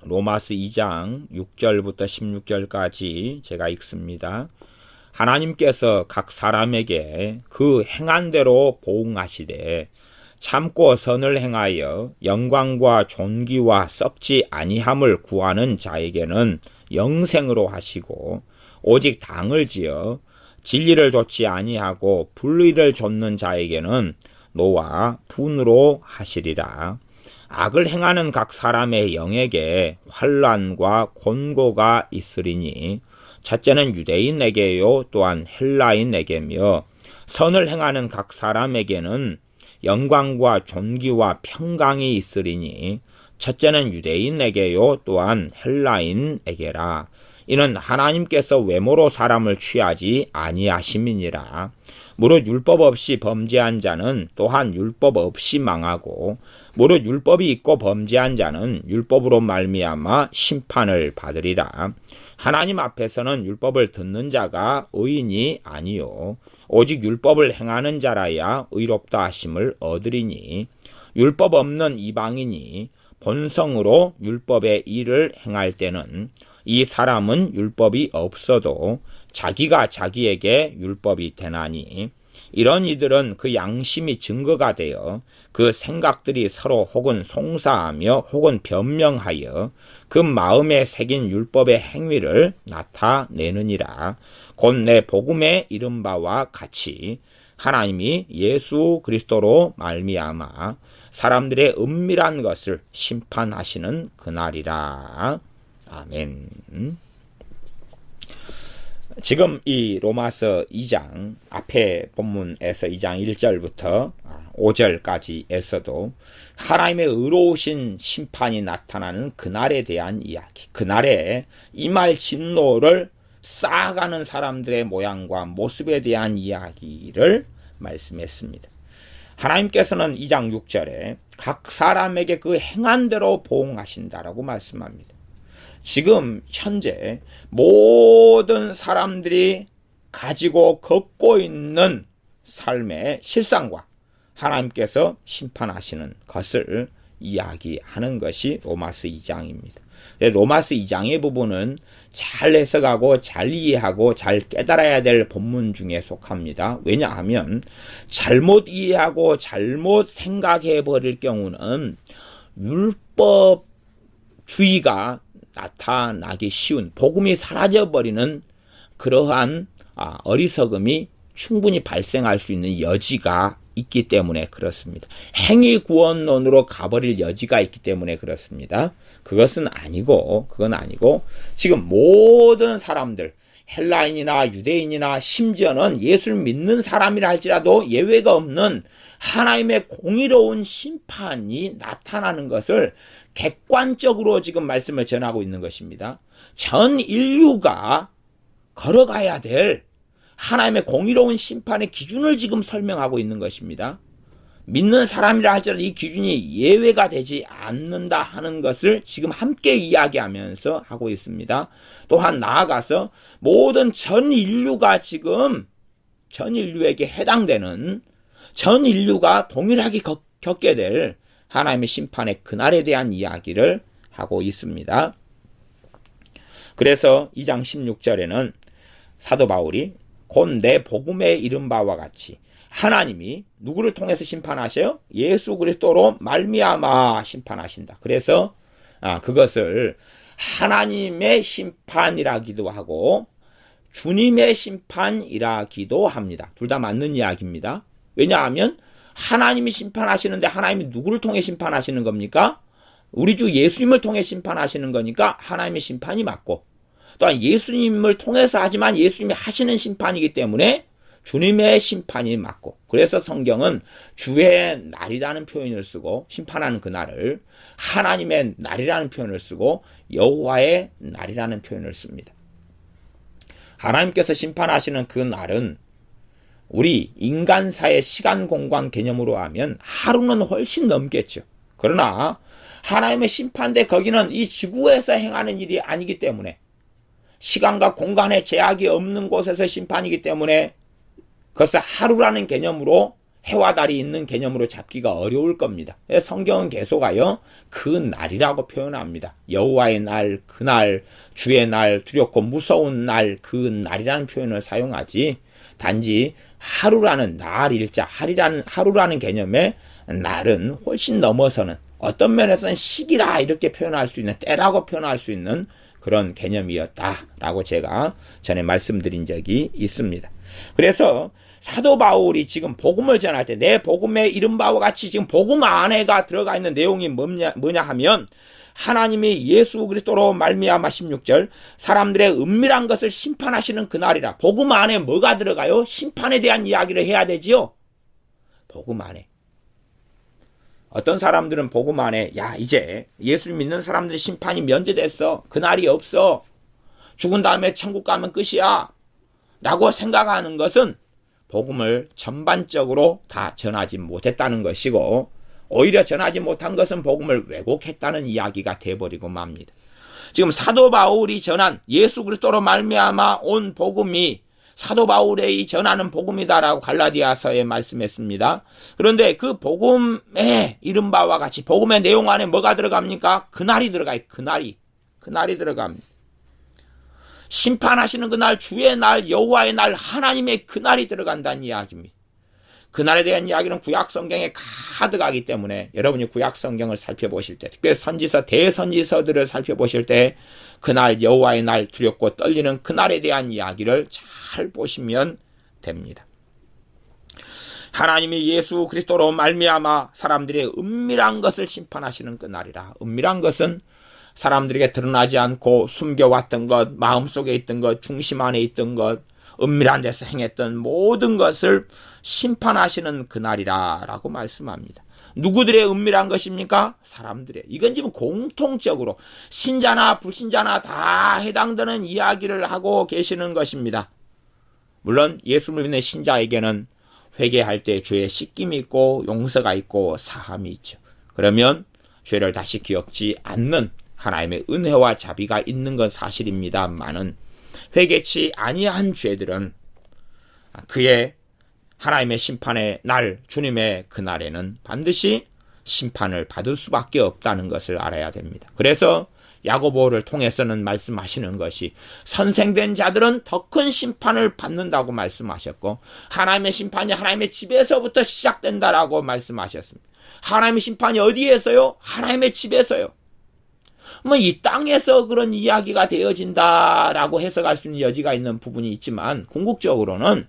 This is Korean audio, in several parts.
로마서 2장 6절부터 16절까지 제가 읽습니다. 하나님께서 각 사람에게 그 행한 대로 보응하시되 참고 선을 행하여 영광과 존귀와 썩지 아니함을 구하는 자에게는 영생으로 하시고 오직 당을 지어 진리를 좇지 아니하고 불의를 좇는 자에게는 노와 분으로 하시리라. 악을 행하는 각 사람의 영에게 환난과 곤고가 있으리니 첫째는 유대인에게요 또한 헬라인에게며 선을 행하는 각 사람에게는 영광과 존귀와 평강이 있으리니 첫째는 유대인에게요 또한 헬라인에게라. 이는 하나님께서 외모로 사람을 취하지 아니하심이니라. 무릇 율법 없이 범죄한 자는 또한 율법 없이 망하고 무릇 율법이 있고 범죄한 자는 율법으로 말미암아 심판을 받으리라. 하나님 앞에서는 율법을 듣는 자가 의인이 아니요 오직 율법을 행하는 자라야 의롭다 하심을 얻으리니 율법 없는 이방인이 본성으로 율법의 일을 행할 때는 이 사람은 율법이 없어도 자기가 자기에게 율법이 되나니 이런 이들은 그 양심이 증거가 되어 그 생각들이 서로 혹은 송사하며 혹은 변명하여 그 마음에 새긴 율법의 행위를 나타내느니라. 곧 내 복음에 이른 바와 같이 하나님이 예수 그리스도로 말미암아 사람들의 은밀한 것을 심판하시는 그날이라. 아멘. 지금 이 로마서 2장 앞에 본문에서 2장 1절부터 5절까지에서도 하나님의 의로우신 심판이 나타나는 그날에 대한 이야기, 그날에 임할 진노를 쌓아가는 사람들의 모양과 모습에 대한 이야기를 말씀했습니다. 하나님께서는 2장 6절에 각 사람에게 그 행한 대로 보응하신다라고 말씀합니다. 지금 현재 모든 사람들이 가지고 걷고 있는 삶의 실상과 하나님께서 심판하시는 것을 이야기하는 것이 로마서 2장입니다. 로마서 2장의 부분은 잘 해석하고 잘 이해하고 잘 깨달아야 될 본문 중에 속합니다. 왜냐하면 잘못 이해하고 잘못 생각해 버릴 경우는 율법주의가 나타나기 쉬운, 복음이 사라져버리는 그러한 어리석음이 충분히 발생할 수 있는 여지가 있기 때문에 그렇습니다. 행위 구원론으로 가버릴 여지가 있기 때문에 그렇습니다. 그건 아니고 지금 모든 사람들, 헬라인이나 유대인이나 심지어는 예수를 믿는 사람이라 할지라도 예외가 없는 하나님의 공의로운 심판이 나타나는 것을 객관적으로 지금 말씀을 전하고 있는 것입니다. 전 인류가 걸어가야 될 하나님의 공의로운 심판의 기준을 지금 설명하고 있는 것입니다. 믿는 사람이라 할지라도 이 기준이 예외가 되지 않는다 하는 것을 지금 함께 이야기하면서 하고 있습니다. 또한 나아가서 모든 전 인류가 지금 전 인류에게 해당되는 전 인류가 동일하게 겪게 될 하나님의 심판의 그날에 대한 이야기를 하고 있습니다. 그래서 2장 16절에는 사도 바울이 곧 내 복음에 이른 바와 같이 하나님이 누구를 통해서 심판하셔요? 예수 그리스도로 말미암아 심판하신다. 그래서 그것을 하나님의 심판이라기도 하고 주님의 심판이라기도 합니다. 둘 다 맞는 이야기입니다. 왜냐하면 하나님이 심판하시는데 하나님이 누구를 통해 심판하시는 겁니까? 우리 주 예수님을 통해 심판하시는 거니까 하나님의 심판이 맞고, 또한 예수님을 통해서 하지만 예수님이 하시는 심판이기 때문에 주님의 심판이 맞고, 그래서 성경은 주의 날이라는 표현을 쓰고 심판하는 그날을 하나님의 날이라는 표현을 쓰고 여호와의 날이라는 표현을 씁니다. 하나님께서 심판하시는 그 날은 우리 인간사의 시간 공간 개념으로 하면 하루는 훨씬 넘겠죠. 그러나 하나님의 심판대 거기는 이 지구에서 행하는 일이 아니기 때문에, 시간과 공간의 제약이 없는 곳에서 심판이기 때문에 그것을 하루라는 개념으로 해와 달이 있는 개념으로 잡기가 어려울 겁니다. 성경은 계속하여 그 날이라고 표현합니다. 여호와의 날, 그날, 주의 날, 두렵고 무서운 날, 그 날이라는 표현을 사용하지 단지 하루라는 날 일자, 하루라는 개념의 날은 훨씬 넘어서는 어떤 면에서는 시기라 이렇게 표현할 수 있는, 때라고 표현할 수 있는 그런 개념이었다라고 제가 전에 말씀드린 적이 있습니다. 그래서 사도 바울이 지금 복음을 전할 때 내 복음의 이른바와 같이 지금 복음 안에가 들어가 있는 내용이 뭐냐 하면 하나님이 예수 그리스도로 말미암아 16절 사람들의 은밀한 것을 심판하시는 그날이라. 복음 안에 뭐가 들어가요? 심판에 대한 이야기를 해야 되지요. 복음 안에. 어떤 사람들은 복음 안에 이제 예수 믿는 사람들 심판이 면제됐어. 그날이 없어. 죽은 다음에 천국 가면 끝이야. 라고 생각하는 것은 복음을 전반적으로 다 전하지 못했다는 것이고 오히려 전하지 못한 것은 복음을 왜곡했다는 이야기가 돼버리고 맙니다. 지금 사도 바울이 전한 예수 그리스도로 말미암아 온 복음이 사도 바울이 전하는 복음이다라고 갈라디아서에 말씀했습니다. 그런데 그 복음의 이른바와 같이 복음의 내용 안에 뭐가 들어갑니까? 그날이 들어가요. 그날이 들어갑니다. 심판하시는 그날, 주의 날, 여호와의 날, 하나님의 그날이 들어간다는 이야기입니다. 그날에 대한 이야기는 구약 성경에 가득하기 때문에 여러분이 구약 성경을 살펴보실 때, 특별히 선지서, 대선지서들을 살펴보실 때 그날 여호와의 날, 두렵고 떨리는 그날에 대한 이야기를 잘 보시면 됩니다. 하나님이 예수 그리스도로 말미암아 사람들의 은밀한 것을 심판하시는 그날이라. 은밀한 것은 사람들에게 드러나지 않고 숨겨왔던 것, 마음속에 있던 것, 중심 안에 있던 것, 은밀한 데서 행했던 모든 것을 심판하시는 그날이라 라고 말씀합니다. 누구들의 은밀한 것입니까? 사람들의. 이건 지금 공통적으로 신자나 불신자나 다 해당되는 이야기를 하고 계시는 것입니다. 물론 예수 믿는 신자에게는 회개할 때 죄의 씻김이 있고 용서가 있고 사함이 있죠. 그러면 죄를 다시 기억지 않는 하나님의 은혜와 자비가 있는 건 사실입니다만은 회개치 아니한 죄들은 그의 하나님의 심판의 날, 주님의 그날에는 반드시 심판을 받을 수밖에 없다는 것을 알아야 됩니다. 그래서 야고보를 통해서는 말씀하시는 것이 선생된 자들은 더 큰 심판을 받는다고 말씀하셨고 하나님의 심판이 하나님의 집에서부터 시작된다라고 말씀하셨습니다. 하나님의 심판이 어디에서요? 하나님의 집에서요. 이 땅에서 그런 이야기가 되어진다라고 해석할 수 있는 여지가 있는 부분이 있지만 궁극적으로는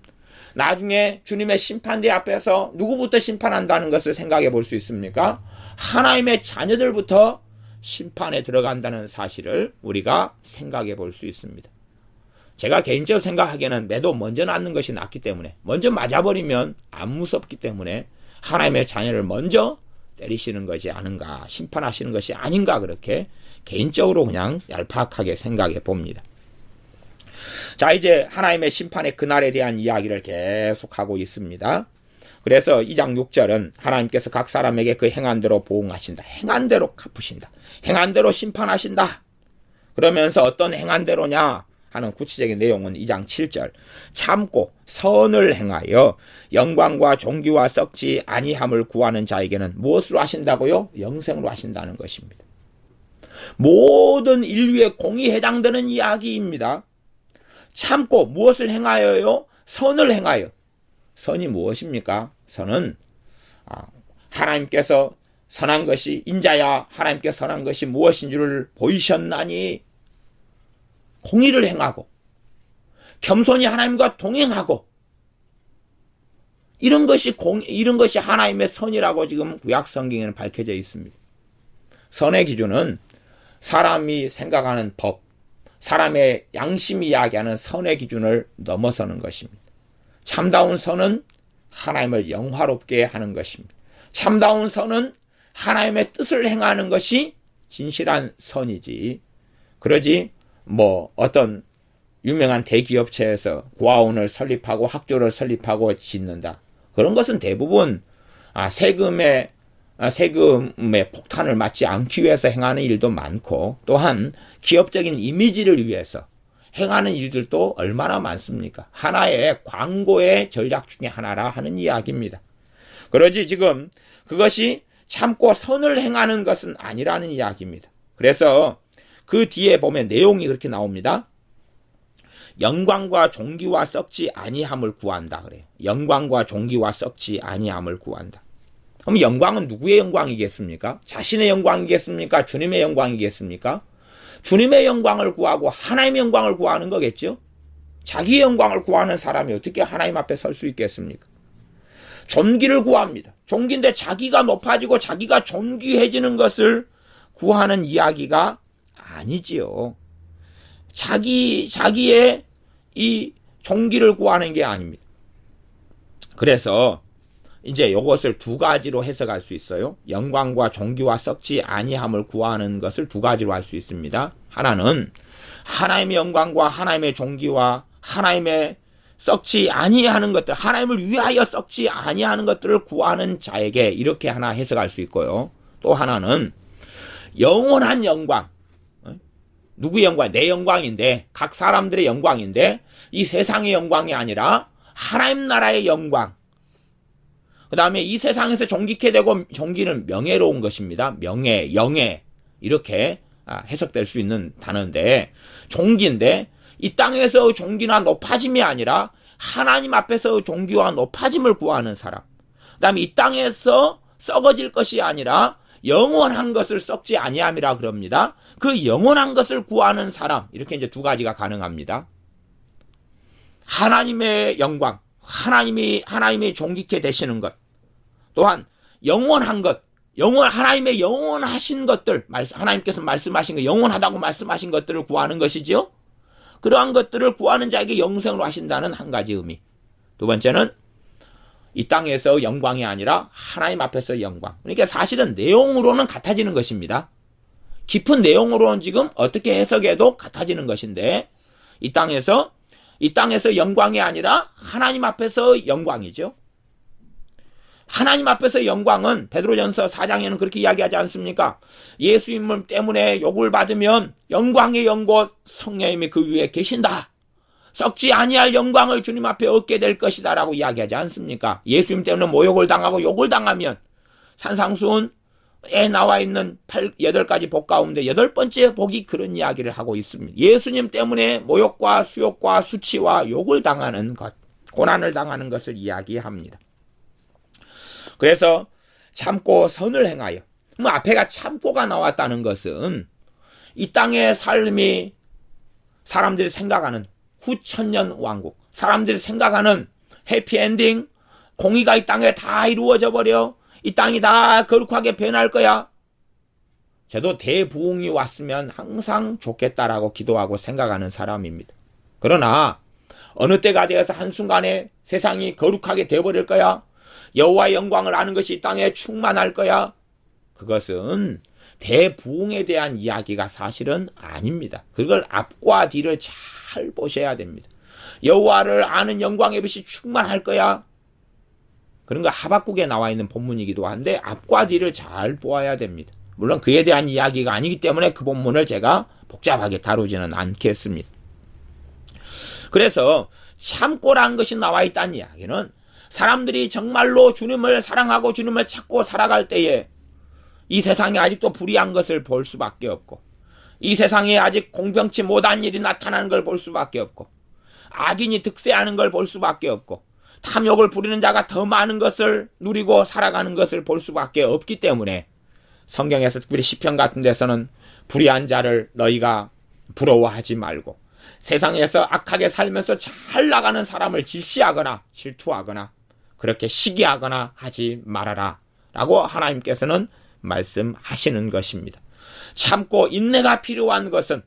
나중에 주님의 심판대 앞에서 누구부터 심판한다는 것을 생각해 볼 수 있습니까? 하나님의 자녀들부터 심판에 들어간다는 사실을 우리가 생각해 볼 수 있습니다. 제가 개인적으로 생각하기에는 매도 먼저 낳는 것이 낫기 때문에 먼저 맞아버리면 안 무섭기 때문에 하나님의 자녀를 먼저 때리시는 것이 아닌가, 심판하시는 것이 아닌가 그렇게 개인적으로 그냥 얄팍하게 생각해 봅니다. 자, 이제 하나님의 심판의 그날에 대한 이야기를 계속하고 있습니다. 그래서 2장 6절은 하나님께서 각 사람에게 그 행한 대로 보응하신다. 행한 대로 갚으신다. 행한 대로 심판하신다. 그러면서 어떤 행한 대로냐 하는 구체적인 내용은 2장 7절. 참고 선을 행하여 영광과 존귀와 썩지 아니함을 구하는 자에게는 무엇으로 하신다고요? 영생으로 하신다는 것입니다. 모든 인류의 공이 해당되는 이야기입니다. 참고 무엇을 행하여요? 선을 행하여. 선이 무엇입니까? 선은 하나님께서 선한 것이 인자야 하나님께 선한 것이 무엇인 줄을 보이셨나니 공의를 행하고 겸손히 하나님과 동행하고 이런 것이 하나님의 선이라고 지금 구약 성경에는 밝혀져 있습니다. 선의 기준은 사람이 생각하는 법, 사람의 양심이 이야기하는 선의 기준을 넘어서는 것입니다. 참다운 선은 하나님을 영화롭게 하는 것입니다. 참다운 선은 하나님의 뜻을 행하는 것이 진실한 선이지. 그러지 어떤 유명한 대기업체에서 고아원을 설립하고 학교를 설립하고 짓는다. 그런 것은 대부분 세금의 폭탄을 맞지 않기 위해서 행하는 일도 많고 또한 기업적인 이미지를 위해서 행하는 일들도 얼마나 많습니까? 하나의 광고의 전략 중에 하나라 하는 이야기입니다. 그러지 지금 그것이 참고 선을 행하는 것은 아니라는 이야기입니다. 그래서 그 뒤에 보면 내용이 그렇게 나옵니다. 영광과 존귀와 썩지 아니함을 구한다 그래요. 영광과 존귀와 썩지 아니함을 구한다. 그럼 영광은 누구의 영광이겠습니까? 자신의 영광이겠습니까? 주님의 영광이겠습니까? 주님의 영광을 구하고 하나님의 영광을 구하는 거겠죠? 자기의 영광을 구하는 사람이 어떻게 하나님 앞에 설 수 있겠습니까? 존귀를 구합니다. 존귀인데 자기가 높아지고 자기가 존귀해지는 것을 구하는 이야기가 아니지요. 자기의 이 존귀를 구하는 게 아닙니다. 그래서 이제 이것을 두 가지로 해석할 수 있어요. 영광과 존귀와 썩지 아니함을 구하는 것을 두 가지로 할 수 있습니다. 하나는 하나님의 영광과 하나님의 존귀와 하나님의 썩지 아니하는 것들, 하나님을 위하여 썩지 아니하는 것들을 구하는 자에게 이렇게 하나 해석할 수 있고요. 또 하나는 영원한 영광, 누구의 영광? 내 영광인데, 각 사람들의 영광인데 이 세상의 영광이 아니라 하나님 나라의 영광. 그 다음에 이 세상에서 존귀케 되고, 존귀는 명예로운 것입니다. 명예, 영예 이렇게 해석될 수 있는 단어인데, 존귀인데 이 땅에서 존귀나 높아짐이 아니라 하나님 앞에서 존귀와 높아짐을 구하는 사람. 그 다음에 이 땅에서 썩어질 것이 아니라 영원한 것을 썩지 아니함이라 그럽니다. 그 영원한 것을 구하는 사람, 이렇게 이제 두 가지가 가능합니다. 하나님의 영광, 하나님이 존귀케 되시는 것, 또한 영원한 것, 하나님의 영원하신 것들, 하나님께서 말씀하신 것, 영원하다고 말씀하신 것들을 구하는 것이지요. 그러한 것들을 구하는 자에게 영생으로 하신다는 한 가지 의미. 두 번째는 이 땅에서 영광이 아니라 하나님 앞에서 영광. 그러니까 사실은 내용으로는 같아지는 것입니다. 깊은 내용으로는 지금 어떻게 해석해도 같아지는 것인데, 이 땅에서 영광이 아니라 하나님 앞에서 영광이죠. 하나님 앞에서 영광은 베드로전서 4장에는 그렇게 이야기하지 않습니까? 예수님 때문에 욕을 받으면 영광의 영고 성령님이 그 위에 계신다. 썩지 아니할 영광을 주님 앞에 얻게 될 것이다 라고 이야기하지 않습니까? 예수님 때문에 모욕을 당하고 욕을 당하면 산상수훈에 나와 있는 8가지 복 가운데 8번째 복이 그런 이야기를 하고 있습니다. 예수님 때문에 모욕과 수욕과 수치와 욕을 당하는 것, 고난을 당하는 것을 이야기합니다. 그래서 참고 선을 행하여, 앞에가 참고가 나왔다는 것은 이 땅의 삶이 사람들이 생각하는 후천년 왕국, 사람들이 생각하는 해피엔딩, 공의가 이 땅에 다 이루어져 버려, 이 땅이 다 거룩하게 변할 거야. 저도 대부흥이 왔으면 항상 좋겠다라고 기도하고 생각하는 사람입니다. 그러나 어느 때가 되어서 한순간에 세상이 거룩하게 되어버릴 거야, 여호와의 영광을 아는 것이 이 땅에 충만할 거야. 그것은 대부흥에 대한 이야기가 사실은 아닙니다. 그걸 앞과 뒤를 잘 보셔야 됩니다. 여호와를 아는 영광의 빛이 충만할 거야. 그런 거 하박국에 나와 있는 본문이기도 한데 앞과 뒤를 잘 보아야 됩니다. 물론 그에 대한 이야기가 아니기 때문에 그 본문을 제가 복잡하게 다루지는 않겠습니다. 그래서 참고란 것이 나와 있다는 이야기는 사람들이 정말로 주님을 사랑하고 주님을 찾고 살아갈 때에 이 세상에 아직도 불의한 것을 볼 수밖에 없고, 이 세상에 아직 공평치 못한 일이 나타나는 걸 볼 수밖에 없고, 악인이 득세하는 걸 볼 수밖에 없고, 탐욕을 부리는 자가 더 많은 것을 누리고 살아가는 것을 볼 수밖에 없기 때문에 성경에서 특별히 시편 같은 데서는 불의한 자를 너희가 부러워하지 말고 세상에서 악하게 살면서 잘 나가는 사람을 질시하거나 질투하거나 그렇게 시기하거나 하지 말아라 라고 하나님께서는 말씀하시는 것입니다. 참고 인내가 필요한 것은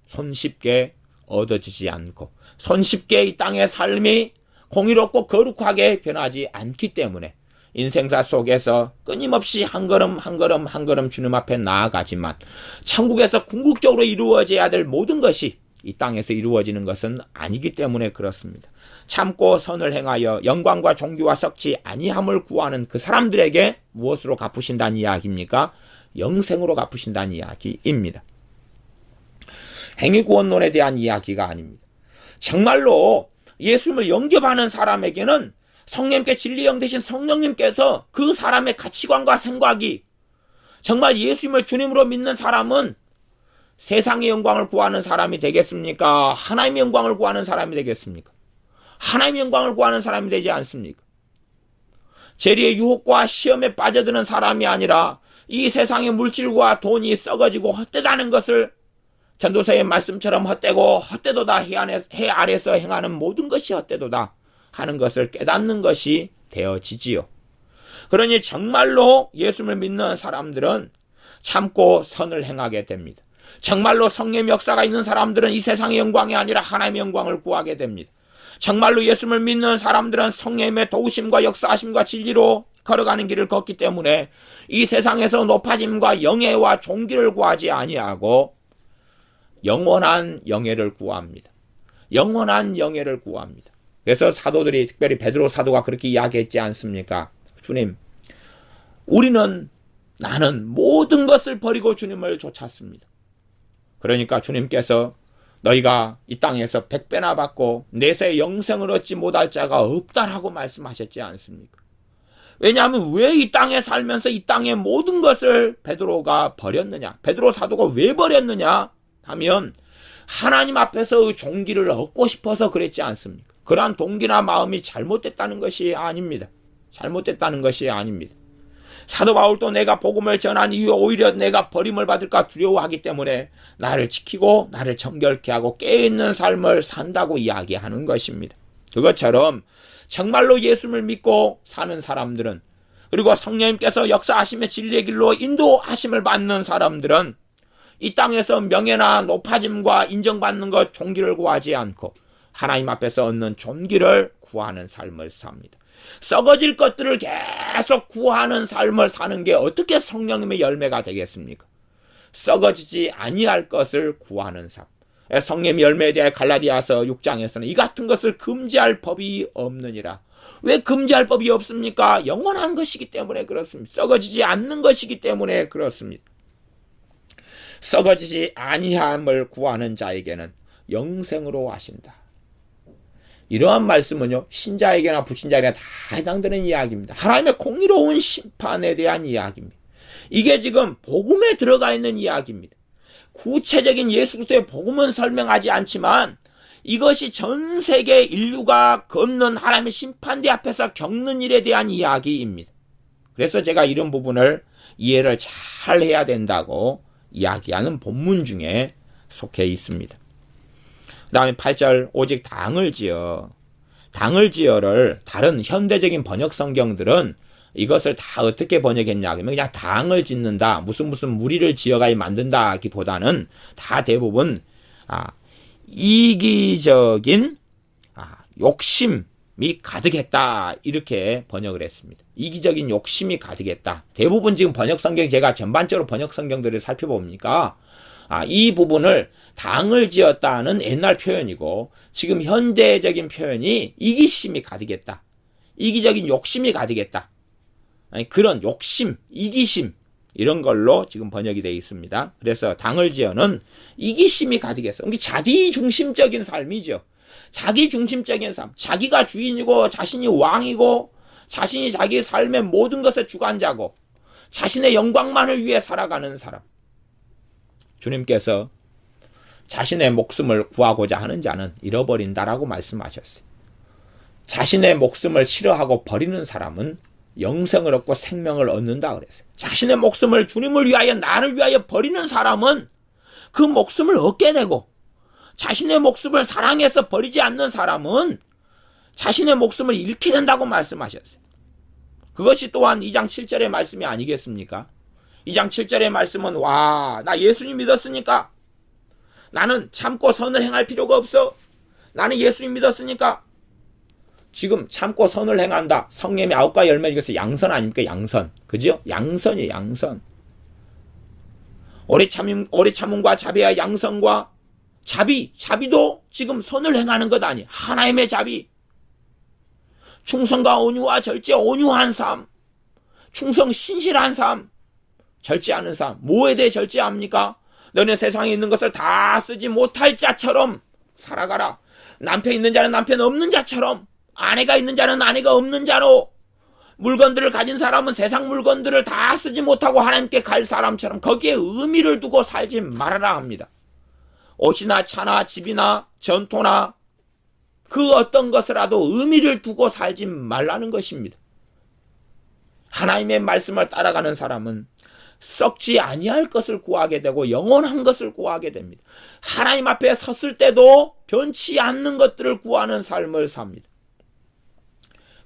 손쉽게 얻어지지 않고 손쉽게 이 땅의 삶이 공의롭고 거룩하게 변하지 않기 때문에 인생사 속에서 끊임없이 한 걸음 한 걸음 한 걸음 주님 앞에 나아가지만 천국에서 궁극적으로 이루어져야 될 모든 것이 이 땅에서 이루어지는 것은 아니기 때문에 그렇습니다. 참고 선을 행하여 영광과 존귀와 썩지 아니함을 구하는 그 사람들에게 무엇으로 갚으신다는 이야기입니까? 영생으로 갚으신다는 이야기입니다. 행위구원론에 대한 이야기가 아닙니다. 정말로 예수님을 영접하는 사람에게는 성령님께 진리의 영 되신 성령님께서 그 사람의 가치관과 생각이 정말 예수님을 주님으로 믿는 사람은 세상의 영광을 구하는 사람이 되겠습니까? 하나님의 영광을 구하는 사람이 되겠습니까? 하나님의 영광을 구하는 사람이 되지 않습니까? 재리의 유혹과 시험에 빠져드는 사람이 아니라 이 세상의 물질과 돈이 썩어지고 헛되다는 것을 전도서의 말씀처럼 헛되고 헛되도다 해 아래서 행하는 모든 것이 헛되도다 하는 것을 깨닫는 것이 되어지지요. 그러니 정말로 예수를 믿는 사람들은 참고 선을 행하게 됩니다. 정말로 성령의 역사가 있는 사람들은 이 세상의 영광이 아니라 하나님의 영광을 구하게 됩니다. 정말로 예수를 믿는 사람들은 성령의 도우심과 역사하심과 진리로 걸어가는 길을 걷기 때문에 이 세상에서 높아짐과 영예와 존귀를 구하지 아니하고 영원한 영예를 구합니다. 영원한 영예를 구합니다. 그래서 사도들이, 특별히 베드로 사도가 그렇게 이야기했지 않습니까? 주님, 나는 모든 것을 버리고 주님을 쫓았습니다. 그러니까 주님께서 너희가 이 땅에서 100배나 받고 내세 영생을 얻지 못할 자가 없다라고 말씀하셨지 않습니까? 왜냐하면 왜 이 땅에 살면서 이 땅의 모든 것을 베드로가 버렸느냐? 베드로 사도가 왜 버렸느냐 하면 하나님 앞에서 존귀를 얻고 싶어서 그랬지 않습니까? 그러한 동기나 마음이 잘못됐다는 것이 아닙니다. 잘못됐다는 것이 아닙니다. 사도 바울도 내가 복음을 전한 이후에 오히려 내가 버림을 받을까 두려워하기 때문에 나를 지키고 나를 정결케 하고 깨어있는 삶을 산다고 이야기하는 것입니다. 그것처럼 정말로 예수를 믿고 사는 사람들은, 그리고 성령님께서 역사하심의 진리의 길로 인도하심을 받는 사람들은 이 땅에서 명예나 높아짐과 인정받는 것, 존귀를 구하지 않고 하나님 앞에서 얻는 존귀를 구하는 삶을 삽니다. 썩어질 것들을 계속 구하는 삶을 사는 게 어떻게 성령님의 열매가 되겠습니까? 썩어지지 아니할 것을 구하는 삶. 성령의 열매에 대해 갈라디아서 6장에서는 이 같은 것을 금지할 법이 없느니라. 왜 금지할 법이 없습니까? 영원한 것이기 때문에 그렇습니다. 썩어지지 않는 것이기 때문에 그렇습니다. 썩어지지 아니함을 구하는 자에게는 영생으로 하신다. 이러한 말씀은요, 신자에게나 불신자에게나 다 해당되는 이야기입니다. 하나님의 공의로운 심판에 대한 이야기입니다. 이게 지금 복음에 들어가 있는 이야기입니다. 구체적인 예수 그리스도의 복음은 설명하지 않지만 이것이 전 세계 인류가 걷는 하나님의 심판대 앞에서 겪는 일에 대한 이야기입니다. 그래서 제가 이런 부분을 이해를 잘 해야 된다고 이야기하는 본문 중에 속해 있습니다. 그 다음에 8절, 오직 당을 지어를 다른 현대적인 번역 성경들은 이것을 다 어떻게 번역했냐 하면 그냥 당을 짓는다, 무슨 무리를 지어가지고 만든다기보다는 다 대부분 이기적인 욕심이 가득했다, 이렇게 번역을 했습니다. 이기적인 욕심이 가득했다. 대부분 지금 번역 성경, 제가 전반적으로 번역 성경들을 살펴보니까 이 부분을 당을 지었다는 옛날 표현이고 지금 현대적인 표현이 이기심이 가득했다, 이기적인 욕심이 가득했다, 그런 욕심, 이기심, 이런 걸로 지금 번역이 되어 있습니다. 그래서 당을 지어는 이기심이 가득했어. 이게 자기 중심적인 삶이죠. 자기 중심적인 삶, 자기가 주인이고 자신이 왕이고 자신이 자기 삶의 모든 것의 주관자고 자신의 영광만을 위해 살아가는 사람. 주님께서 자신의 목숨을 구하고자 하는 자는 잃어버린다라고 말씀하셨어요. 자신의 목숨을 싫어하고 버리는 사람은 영생을 얻고 생명을 얻는다 그랬어요. 자신의 목숨을 주님을 위하여, 나를 위하여 버리는 사람은 그 목숨을 얻게 되고, 자신의 목숨을 사랑해서 버리지 않는 사람은 자신의 목숨을 잃게 된다고 말씀하셨어요. 그것이 또한 2장 7절의 말씀이 아니겠습니까? 2장 7절의 말씀은 나 예수님 믿었으니까 나는 참고 선을 행할 필요가 없어. 나는 예수님 믿었으니까 지금 참고 선을 행한다. 성령의 9가지 열매 중에서 양선 아닙니까? 양선. 그죠? 양선이에요. 양선. 오래 참음과 자비와 양선과 자비도 지금 선을 행하는 것 아니에요. 하나님의 자비. 충성과 온유와 절제, 온유한 삶. 충성 신실한 삶. 절제하는 삶. 뭐에 대해 절제합니까? 너는 세상에 있는 것을 다 쓰지 못할 자처럼 살아가라. 남편 있는 자는 남편 없는 자처럼, 아내가 있는 자는 아내가 없는 자로, 물건들을 가진 사람은 세상 물건들을 다 쓰지 못하고 하나님께 갈 사람처럼 거기에 의미를 두고 살지 말아라 합니다. 옷이나 차나 집이나 전토나 그 어떤 것이라도 의미를 두고 살지 말라는 것입니다. 하나님의 말씀을 따라가는 사람은 썩지 아니할 것을 구하게 되고 영원한 것을 구하게 됩니다. 하나님 앞에 섰을 때도 변치 않는 것들을 구하는 삶을 삽니다.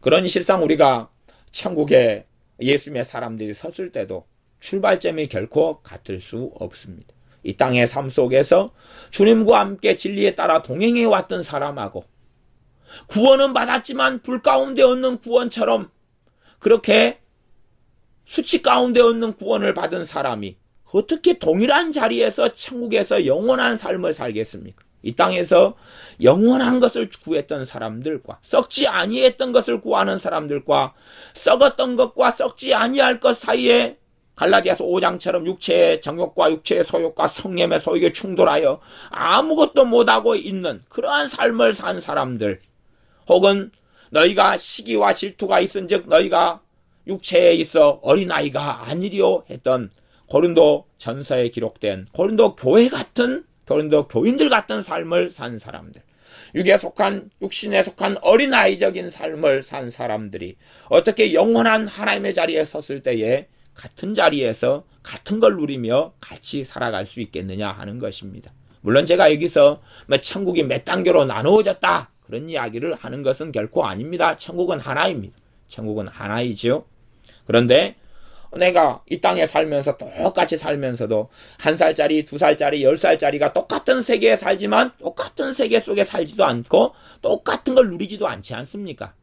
그러니 실상 우리가 천국에 예수님의 사람들이 섰을 때도 출발점이 결코 같을 수 없습니다. 이 땅의 삶 속에서 주님과 함께 진리에 따라 동행해 왔던 사람하고 구원은 받았지만 불 가운데 얻는 구원처럼 그렇게 수치 가운데 얻는 구원을 받은 사람이 어떻게 동일한 자리에서 천국에서 영원한 삶을 살겠습니까? 이 땅에서 영원한 것을 구했던 사람들과 썩지 아니했던 것을 구하는 사람들과 썩었던 것과 썩지 아니할 것 사이에 갈라디아서 5장처럼 육체의 정욕과 육체의 소욕과 성냄의 소욕에 충돌하여 아무것도 못하고 있는 그러한 삶을 산 사람들, 혹은 너희가 시기와 질투가 있은즉 너희가 육체에 있어 어린아이가 아니리요 했던 고린도 전서에 기록된 고린도 교회 같은, 고린도 교인들 같은 삶을 산 사람들, 육에 속한, 육신에 속한 어린아이적인 삶을 산 사람들이 어떻게 영원한 하나님의 자리에 섰을 때에 같은 자리에서 같은 걸 누리며 같이 살아갈 수 있겠느냐 하는 것입니다. 물론 제가 여기서 천국이 몇 단계로 나누어졌다 그런 이야기를 하는 것은 결코 아닙니다. 천국은 하나입니다. 천국은 하나이죠. 그런데 내가 이 땅에 살면서 똑같이 살면서도 1살짜리, 2살짜리, 10살짜리가 똑같은 세계에 살지만 똑같은 세계 속에 살지도 않고 똑같은 걸 누리지도 않지 않습니까?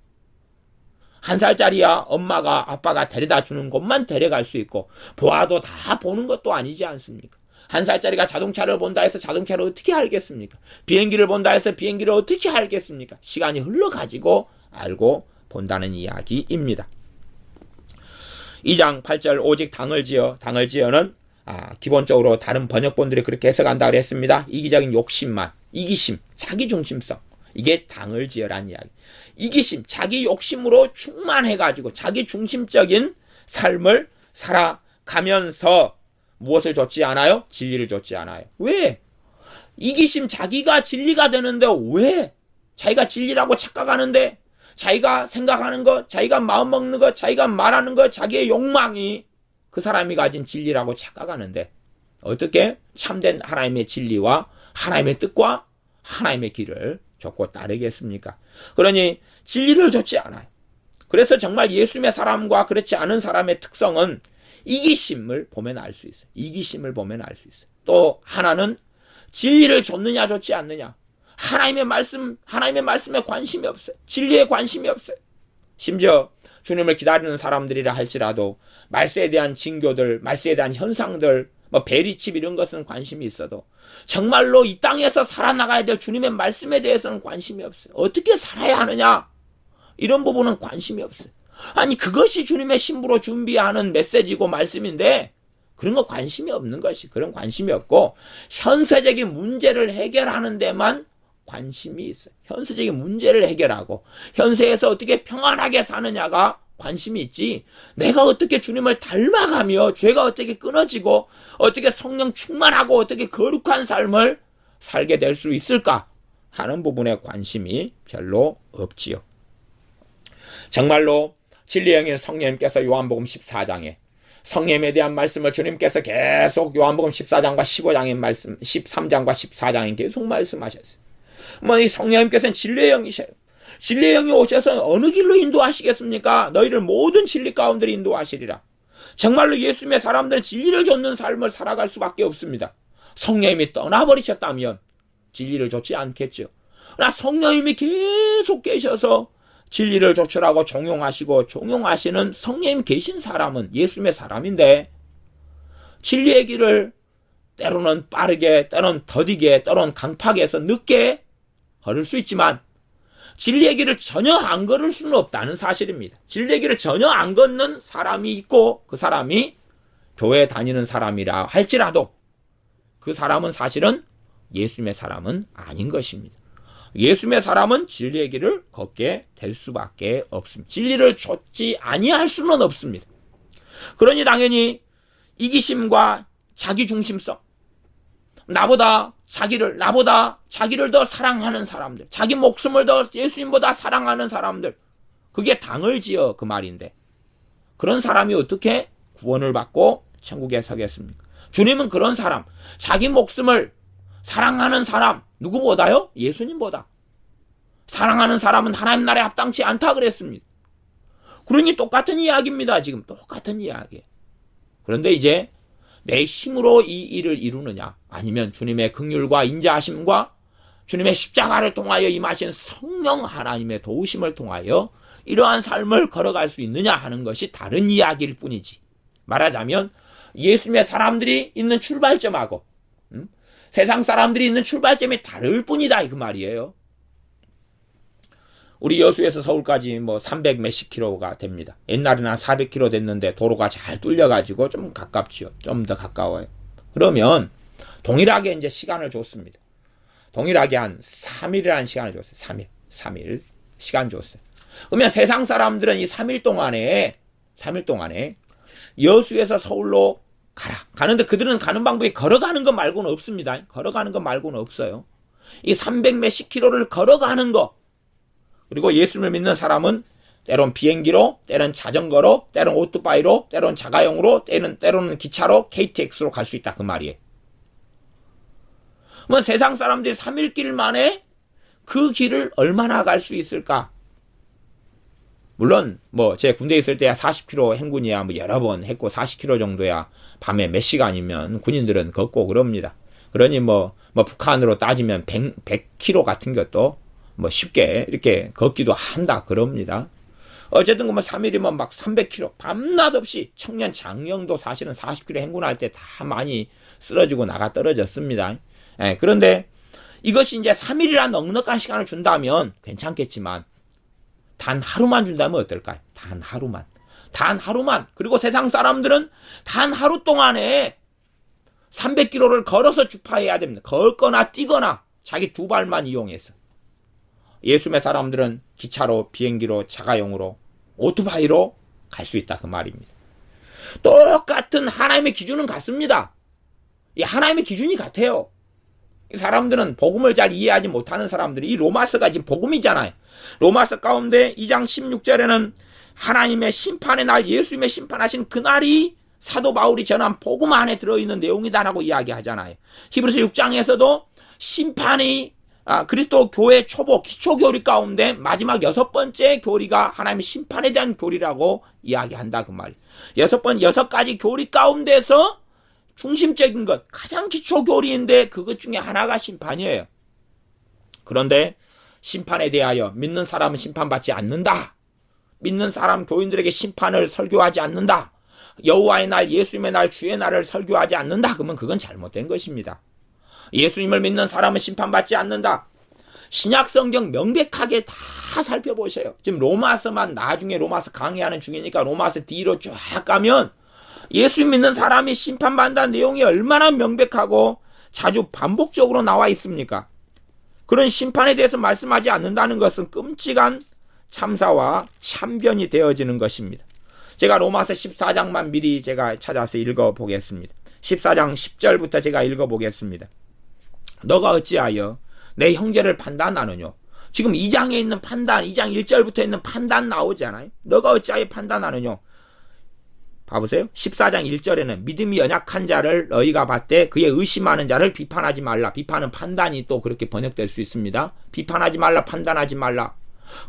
1살짜리야 엄마가 아빠가 데려다 주는 곳만 데려갈 수 있고 보아도 다 보는 것도 아니지 않습니까? 1살짜리가 자동차를 본다 해서 자동차를 어떻게 알겠습니까? 비행기를 본다 해서 비행기를 어떻게 알겠습니까? 시간이 흘러가지고 알고 본다는 이야기입니다. 2장 8절 오직 당을 지어는 기본적으로 다른 번역본들이 그렇게 해석한다고 그랬습니다. 이기적인 욕심만, 이기심, 자기중심성, 이게 당을 지어라는 이야기. 이기심, 자기 욕심으로 충만해가지고 자기 중심적인 삶을 살아가면서 무엇을 좇지 않아요? 진리를 좇지 않아요. 왜? 이기심, 자기가 진리가 되는데 왜? 자기가 진리라고 착각하는데 자기가 생각하는 것, 자기가 마음먹는 것, 자기가 말하는 것, 자기의 욕망이 그 사람이 가진 진리라고 착각하는데 어떻게 참된 하나님의 진리와 하나님의 뜻과 하나님의 길을 좇고 따르겠습니까? 그러니 진리를 좇지 않아요. 그래서 정말 예수님의 사람과 그렇지 않은 사람의 특성은 이기심을 보면 알 수 있어요. 이기심을 보면 알 수 있어요. 또 하나는 진리를 좇느냐 좇지 않느냐. 하나님의 말씀에 관심이 없어요. 진리에 관심이 없어요. 심지어 주님을 기다리는 사람들이라 할지라도 말세에 대한 징조들, 말세에 대한 현상들, 베리칩 이런 것은 관심이 있어도 정말로 이 땅에서 살아나가야 될 주님의 말씀에 대해서는 관심이 없어요. 어떻게 살아야 하느냐? 이런 부분은 관심이 없어요. 아니 그것이 주님의 신부로 준비하는 메시지고 말씀인데 그런 거 관심이 없는 것이, 그런 관심이 없고 현세적인 문제를 해결하는 데만 관심이 있어요. 현세적인 문제를 해결하고 현세에서 어떻게 평안하게 사느냐가 관심이 있지, 내가 어떻게 주님을 닮아가며 죄가 어떻게 끊어지고 어떻게 성령 충만하고 어떻게 거룩한 삶을 살게 될 수 있을까 하는 부분에 관심이 별로 없지요. 정말로 진리의 영인 성령님께서 요한복음 14장에 성령에 대한 말씀을 주님께서 계속 요한복음 14장과 15장의 말씀, 13장과 14장에 계속 말씀하셨어요. 이 성령님께서는 진리의 영이셔요. 진리의 영이 오셔서 어느 길로 인도하시겠습니까? 너희를 모든 진리 가운데 인도하시리라. 정말로 예수님의 사람들은 진리를 좇는 삶을 살아갈 수밖에 없습니다. 성령님이 떠나버리셨다면 진리를 좇지 않겠죠. 그러나 성령님이 계속 계셔서 진리를 좇으라고 종용하시고 종용하시는 성령님 계신 사람은 예수님의 사람인데 진리의 길을 때로는 빠르게, 때로는 더디게, 때로는 강팍하게 해서 늦게 걸을 수 있지만 진리의 길을 전혀 안 걸을 수는 없다는 사실입니다. 진리의 길을 전혀 안 걷는 사람이 있고 그 사람이 교회 다니는 사람이라 할지라도 그 사람은 사실은 예수님의 사람은 아닌 것입니다. 예수님의 사람은 진리의 길을 걷게 될 수밖에 없습니다. 진리를 좇지 아니할 수는 없습니다. 그러니 당연히 이기심과 자기중심성, 나보다 자기를 더 사랑하는 사람들, 자기 목숨을 더 예수님보다 사랑하는 사람들, 그게 당을 지어 그 말인데, 그런 사람이 어떻게 구원을 받고 천국에 서겠습니까? 주님은 그런 사람, 자기 목숨을 사랑하는 사람, 누구보다요? 예수님보다. 사랑하는 사람은 하나님 나라에 합당치 않다 그랬습니다. 그러니 똑같은 이야기입니다. 지금 똑같은 이야기. 그런데 이제 내 힘으로 이 일을 이루느냐, 아니면 주님의 긍휼과 인자하심과 주님의 십자가를 통하여 임하신 성령 하나님의 도우심을 통하여 이러한 삶을 걸어갈 수 있느냐 하는 것이 다른 이야기일 뿐이지. 말하자면 예수님의 사람들이 있는 출발점하고 세상 사람들이 있는 출발점이 다를 뿐이다, 그 말이에요. 우리 여수에서 서울까지 300 몇십 킬로가 됩니다. 옛날에는 한 400킬로 됐는데 도로가 잘 뚫려가지고 좀 가깝지요. 좀 더 가까워요. 그러면 동일하게 이제 시간을 줬습니다. 동일하게 한 3일이라는 시간을 줬어요. 3일 시간 줬어요. 그러면 세상 사람들은 이 3일 동안에 여수에서 서울로 가는데 그들은 가는 방법이 걸어가는 것 말고는 없습니다. 걸어가는 것 말고는 없어요. 이 300 몇십 킬로를 걸어가는 거, 그리고 예수님을 믿는 사람은 때론 비행기로, 때론 자전거로, 때론 오토바이로, 때론 자가용으로, 때로는 기차로, KTX로 갈 수 있다, 그 말이에요. 그러면 세상 사람들이 3일 길 만에 그 길을 얼마나 갈 수 있을까? 물론 제 군대에 있을 때야 40km 행군이야 여러 번 했고 40km 정도야 밤에 몇 시간이면 군인들은 걷고 그럽니다. 그러니 북한으로 따지면 100km 같은 것도 쉽게 이렇게 걷기도 한다 그럽니다. 어쨌든 3일이면 막 300km 밤낮 없이 청년 장령도 사실은 40km 행군할 때 다 많이 쓰러지고 나가 떨어졌습니다. 그런데 이것이 이제 3일이란 넉넉한 시간을 준다면 괜찮겠지만 단 하루만 준다면 어떨까요? 단 하루만. 그리고 세상 사람들은 단 하루 동안에 300km를 걸어서 주파해야 됩니다. 걷거나 뛰거나 자기 두 발만 이용해서. 예수님의 사람들은 기차로, 비행기로, 자가용으로, 오토바이로 갈 수 있다, 그 말입니다. 똑같은 하나님의 기준은 같습니다. 이 하나님의 기준이 같아요. 이 사람들은 복음을 잘 이해하지 못하는 사람들이, 이 로마서가 지금 복음이잖아요. 로마서 가운데 2장 16절에는 하나님의 심판의 날, 예수님의 심판하신 그날이 사도 바울이 전한 복음 안에 들어있는 내용이다라고 이야기하잖아요. 히브리서 6장에서도 심판이 그리스도 교회 초보 기초 교리 가운데 마지막 6번째 교리가 하나님의 심판에 대한 교리라고 이야기한다, 그 말이에요. 6가지 교리 가운데서 중심적인 것, 가장 기초 교리인데 그것 중에 하나가 심판이에요. 그런데 심판에 대하여 믿는 사람은 심판받지 않는다. 믿는 사람 교인들에게 심판을 설교하지 않는다. 여호와의 날, 예수님의 날, 주의 날을 설교하지 않는다. 그러면 그건 잘못된 것입니다. 예수님을 믿는 사람은 심판받지 않는다. 신약 성경 명백하게 다 살펴보셔요. 지금 로마서만 나중에 로마서 강의하는 중이니까 로마서 뒤로 쫙 가면 예수 믿는 사람이 심판받는다는 내용이 얼마나 명백하고 자주 반복적으로 나와 있습니까? 그런 심판에 대해서 말씀하지 않는다는 것은 끔찍한 참사와 참변이 되어지는 것입니다. 제가 로마서 14장만 미리 제가 찾아서 읽어보겠습니다. 14장 10절부터 제가 읽어보겠습니다. 너가 어찌하여 내 형제를 판단하느뇨? 지금 2장에 있는 판단, 2장 1절부터 있는 판단 나오잖아요. 너가 어찌하여 판단하느뇨? 봐보세요. 14장 1절에는 믿음이 연약한 자를 너희가 봤되 그의 의심하는 자를 비판하지 말라. 비판은 판단이 또 그렇게 번역될 수 있습니다. 비판하지 말라, 판단하지 말라.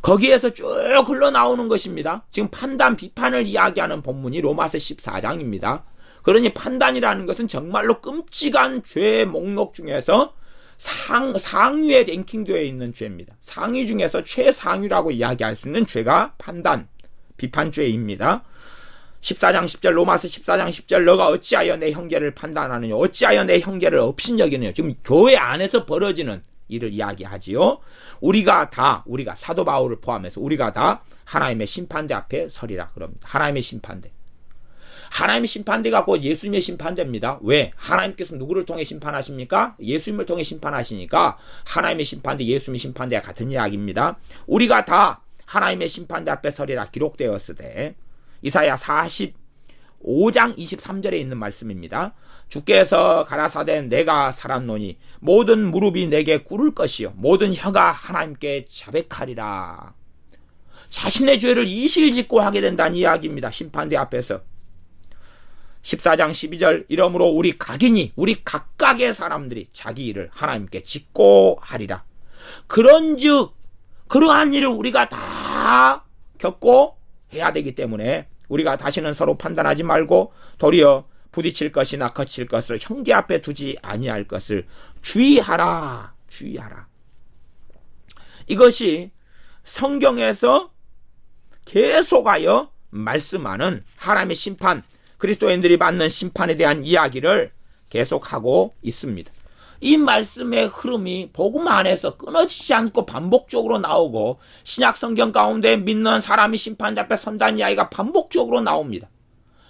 거기에서 쭉 흘러나오는 것입니다. 지금 판단, 비판을 이야기하는 본문이 로마서 14장입니다. 그러니 판단이라는 것은 정말로 끔찍한 죄의 목록 중에서 상위에 랭킹되어 있는 죄입니다. 상위 중에서 최상위라고 이야기할 수 있는 죄가 판단, 비판죄입니다. 14장 10절, 로마서 14장 10절, 너가 어찌하여 내 형제를 판단하느냐? 어찌하여 내 형제를 업신여기느냐? 지금 교회 안에서 벌어지는 일을 이야기하지요. 우리가 사도 바울을 포함해서 우리가 다 하나님의 심판대 앞에 서리라 그럽니다. 하나님의 심판대. 하나님의 심판대가 곧 예수님의 심판대입니다. 왜? 하나님께서 누구를 통해 심판하십니까? 예수님을 통해 심판하시니까 하나님의 심판대, 예수님의 심판대와 같은 이야기입니다. 우리가 다 하나님의 심판대 앞에 서리라 기록되었으되, 이사야 45장 23절에 있는 말씀입니다. 주께서 가라사대 내가 살았노니 모든 무릎이 내게 꿇을 것이요 모든 혀가 하나님께 자백하리라. 자신의 죄를 이실직고 하게 된다는 이야기입니다. 심판대 앞에서. 14장 12절 이러므로 우리 각각의 사람들이 자기 일을 하나님께 짓고 하리라. 그런즉 그러한 일을 우리가 다 겪고 해야 되기 때문에 우리가 다시는 서로 판단하지 말고 도리어 부딪힐 것이나 거칠 것을 형제 앞에 두지 아니할 것을 주의하라. 이것이 성경에서 계속하여 말씀하는 하나님의 심판, 그리스도인들이 받는 심판에 대한 이야기를 계속하고 있습니다. 이 말씀의 흐름이 복음 안에서 끊어지지 않고 반복적으로 나오고, 신약 성경 가운데 믿는 사람이 심판대 앞에 선다는 이야기가 반복적으로 나옵니다.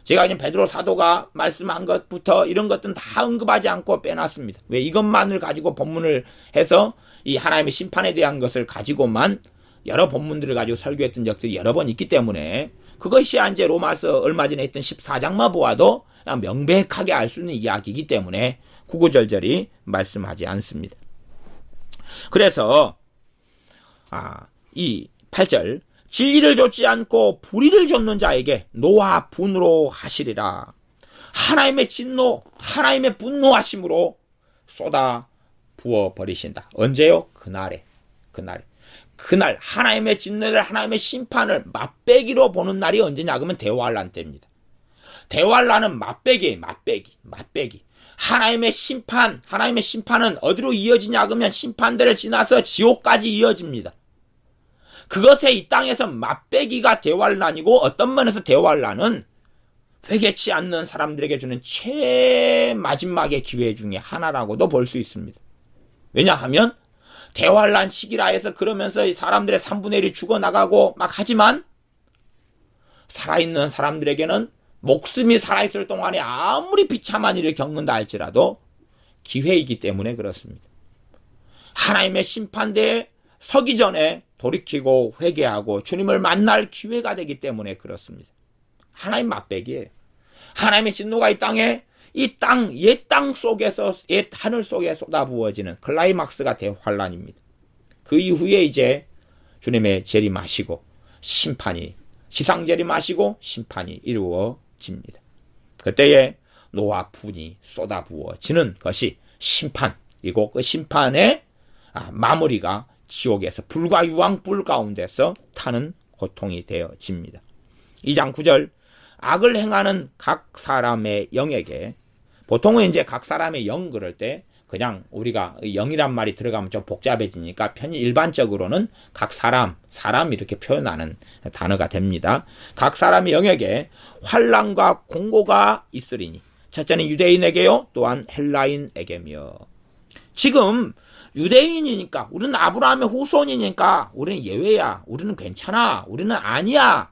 제가 지금 베드로 사도가 말씀한 것부터 이런 것들은 다 언급하지 않고 빼놨습니다. 왜? 이것만을 가지고 본문을 해서 이 하나님의 심판에 대한 것을 가지고만 여러 본문들을 가지고 설교했던 적들이 여러 번 있기 때문에, 그것이 이제 로마서 얼마 전에 했던 14장만 보아도 그냥 명백하게 알 수 있는 이야기이기 때문에 구구절절히 말씀하지 않습니다. 그래서 이 8절 진리를 좇지 않고 불의를 좇는 자에게 노와 분으로 하시리라. 하나님의 진노, 하나님의 분노하심으로 쏟아 부어 버리신다. 언제요? 그날 하나님의 진노를, 하나님의 심판을 맛배기로 보는 날이 언제냐 그러면 대환란 때입니다. 대환란은 맛배기. 하나님의 심판은 어디로 이어지냐 그러면 심판대를 지나서 지옥까지 이어집니다. 그것에 이 땅에서 맛배기가 대환란이고, 어떤 면에서 대환란은 회개치 않는 사람들에게 주는 최마지막의 기회 중에 하나라고도 볼 수 있습니다. 왜냐하면 대환란 시기라 해서 그러면서 사람들의 3분의 1이 죽어나가고 막 하지만, 살아있는 사람들에게는 목숨이 살아있을 동안에 아무리 비참한 일을 겪는다 할지라도 기회이기 때문에 그렇습니다. 하나님의 심판대에 서기 전에 돌이키고 회개하고 주님을 만날 기회가 되기 때문에 그렇습니다. 하나님 맛배기예요. 하나님의 진노가 이 땅에, 옛 땅 속에서, 옛 하늘 속에 쏟아부어지는 클라이막스가 대환란입니다. 그 이후에 이제 주님의 재림하시고 시상 재림하시고 심판이 이루어집니다. 그때에 노와 분이 쏟아부어지는 것이 심판이고, 그 심판의 마무리가 지옥에서 불과 유황불 가운데서 타는 고통이 되어집니다. 2장 9절 악을 행하는 각 사람의 영에게, 보통은 이제 각 사람의 영 그럴 때 그냥 우리가 영이란 말이 들어가면 좀 복잡해지니까 일반적으로는 각 사람 이렇게 표현하는 단어가 됩니다. 각 사람의 영에게 환난과 공고가 있으리니, 첫째는 유대인에게요 또한 헬라인에게며. 지금 유대인이니까, 우리는 아브라함의 후손이니까 우리는 예외야, 우리는 괜찮아, 우리는 아니야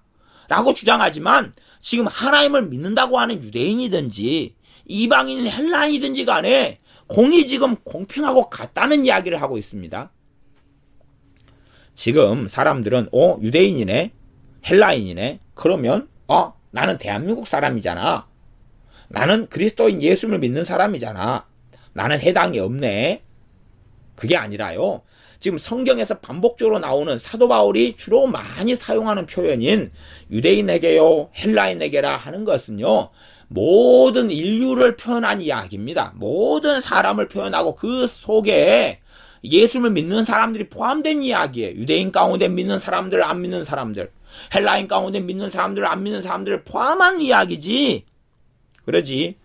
라고 주장하지만, 지금 하나님을 믿는다고 하는 유대인이든지 이방인 헬라인이든지 간에 공이 지금 공평하고 같다는 이야기를 하고 있습니다. 지금 사람들은 유대인이네, 헬라인이네, 그러면 나는 대한민국 사람이잖아, 나는 그리스도인 예수를 믿는 사람이잖아, 나는 해당이 없네. 그게 아니라요, 지금 성경에서 반복적으로 나오는 사도 바울이 주로 많이 사용하는 표현인 유대인에게요 헬라인에게라 하는 것은요, 모든 인류를 표현한 이야기입니다. 모든 사람을 표현하고 그 속에 예수를 믿는 사람들이 포함된 이야기예요. 유대인 가운데 믿는 사람들, 안 믿는 사람들, 헬라인 가운데 믿는 사람들, 안 믿는 사람들을 포함한 이야기지. 그러지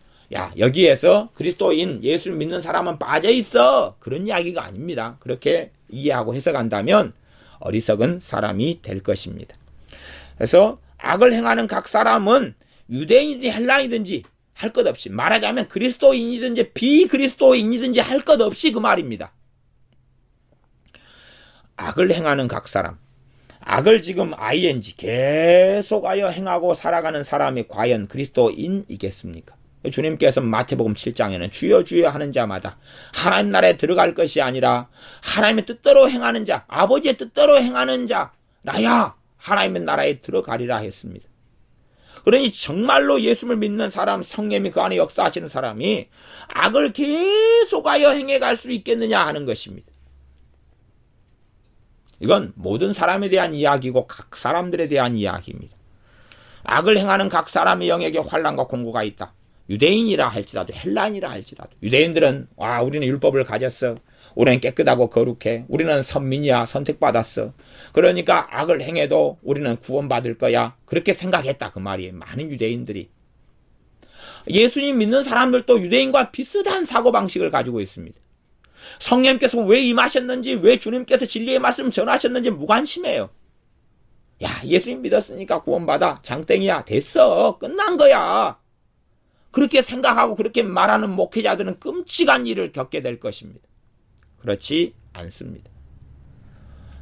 여기에서 그리스도인 예수를 믿는 사람은 빠져있어, 그런 이야기가 아닙니다. 그렇게 이해하고 해석한다면 어리석은 사람이 될 것입니다. 그래서 악을 행하는 각 사람은 유대인이든지 헬라인이든지 할 것 없이, 말하자면 그리스도인이든지 비그리스도인이든지 할 것 없이 그 말입니다. 악을 행하는 각 사람, 악을 지금 ing 계속하여 행하고 살아가는 사람이 과연 그리스도인이겠습니까? 주님께서 마태복음 7장에는 주여 주여 하는 자마다 하나님 나라에 들어갈 것이 아니라 하나님의 뜻대로 행하는 자, 아버지의 뜻대로 행하는 자 나야 하나님의 나라에 들어가리라 했습니다. 그러니 정말로 예수를 믿는 사람, 성령이 그 안에 역사하시는 사람이 악을 계속하여 행해갈 수 있겠느냐 하는 것입니다. 이건 모든 사람에 대한 이야기고 각 사람들에 대한 이야기입니다. 악을 행하는 각 사람의 영역에 환난과 공고가 있다. 유대인이라 할지라도 헬라인이라 할지라도 유대인들은 우리는 율법을 가졌어. 우리는 깨끗하고 거룩해. 우리는 선민이야. 선택받았어. 그러니까 악을 행해도 우리는 구원받을 거야. 그렇게 생각했다 그 말이에요. 많은 유대인들이. 예수님 믿는 사람들도 유대인과 비슷한 사고방식을 가지고 있습니다. 성령님께서 왜 임하셨는지, 왜 주님께서 진리의 말씀 전하셨는지 무관심해요. 야, 예수님 믿었으니까 구원받아. 장땡이야. 됐어. 끝난 거야. 그렇게 생각하고 그렇게 말하는 목회자들은 끔찍한 일을 겪게 될 것입니다. 그렇지 않습니다.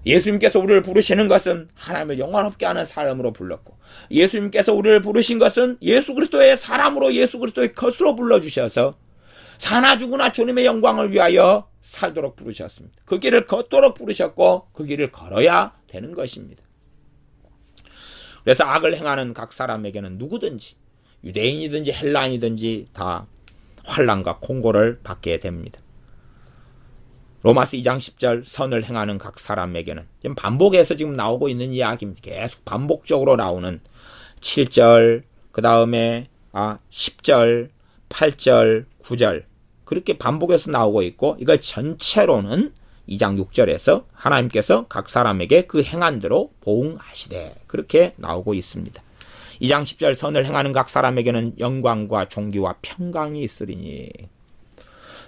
예수님께서 우리를 부르시는 것은 하나님을 영화롭게 하는 사람으로 불렀고, 예수님께서 우리를 부르신 것은 예수 그리스도의 사람으로 예수 그리스도의 것으로 불러주셔서 사나 죽으나 주님의 영광을 위하여 살도록 부르셨습니다. 그 길을 걷도록 부르셨고 그 길을 걸어야 되는 것입니다. 그래서 악을 행하는 각 사람에게는 누구든지 유대인이든지 헬라인이든지 다 환난과 공고를 받게 됩니다. 로마서 2장 10절 선을 행하는 각 사람에게는 지금 반복해서 지금 나오고 있는 이야기입니다. 계속 반복적으로 나오는 7절, 그 다음에 10절, 8절, 9절 그렇게 반복해서 나오고 있고, 이걸 전체로는 2장 6절에서 하나님께서 각 사람에게 그 행한 대로 보응하시되 그렇게 나오고 있습니다. 2장 10절 선을 행하는 각 사람에게는 영광과 존귀와 평강이 있으리니,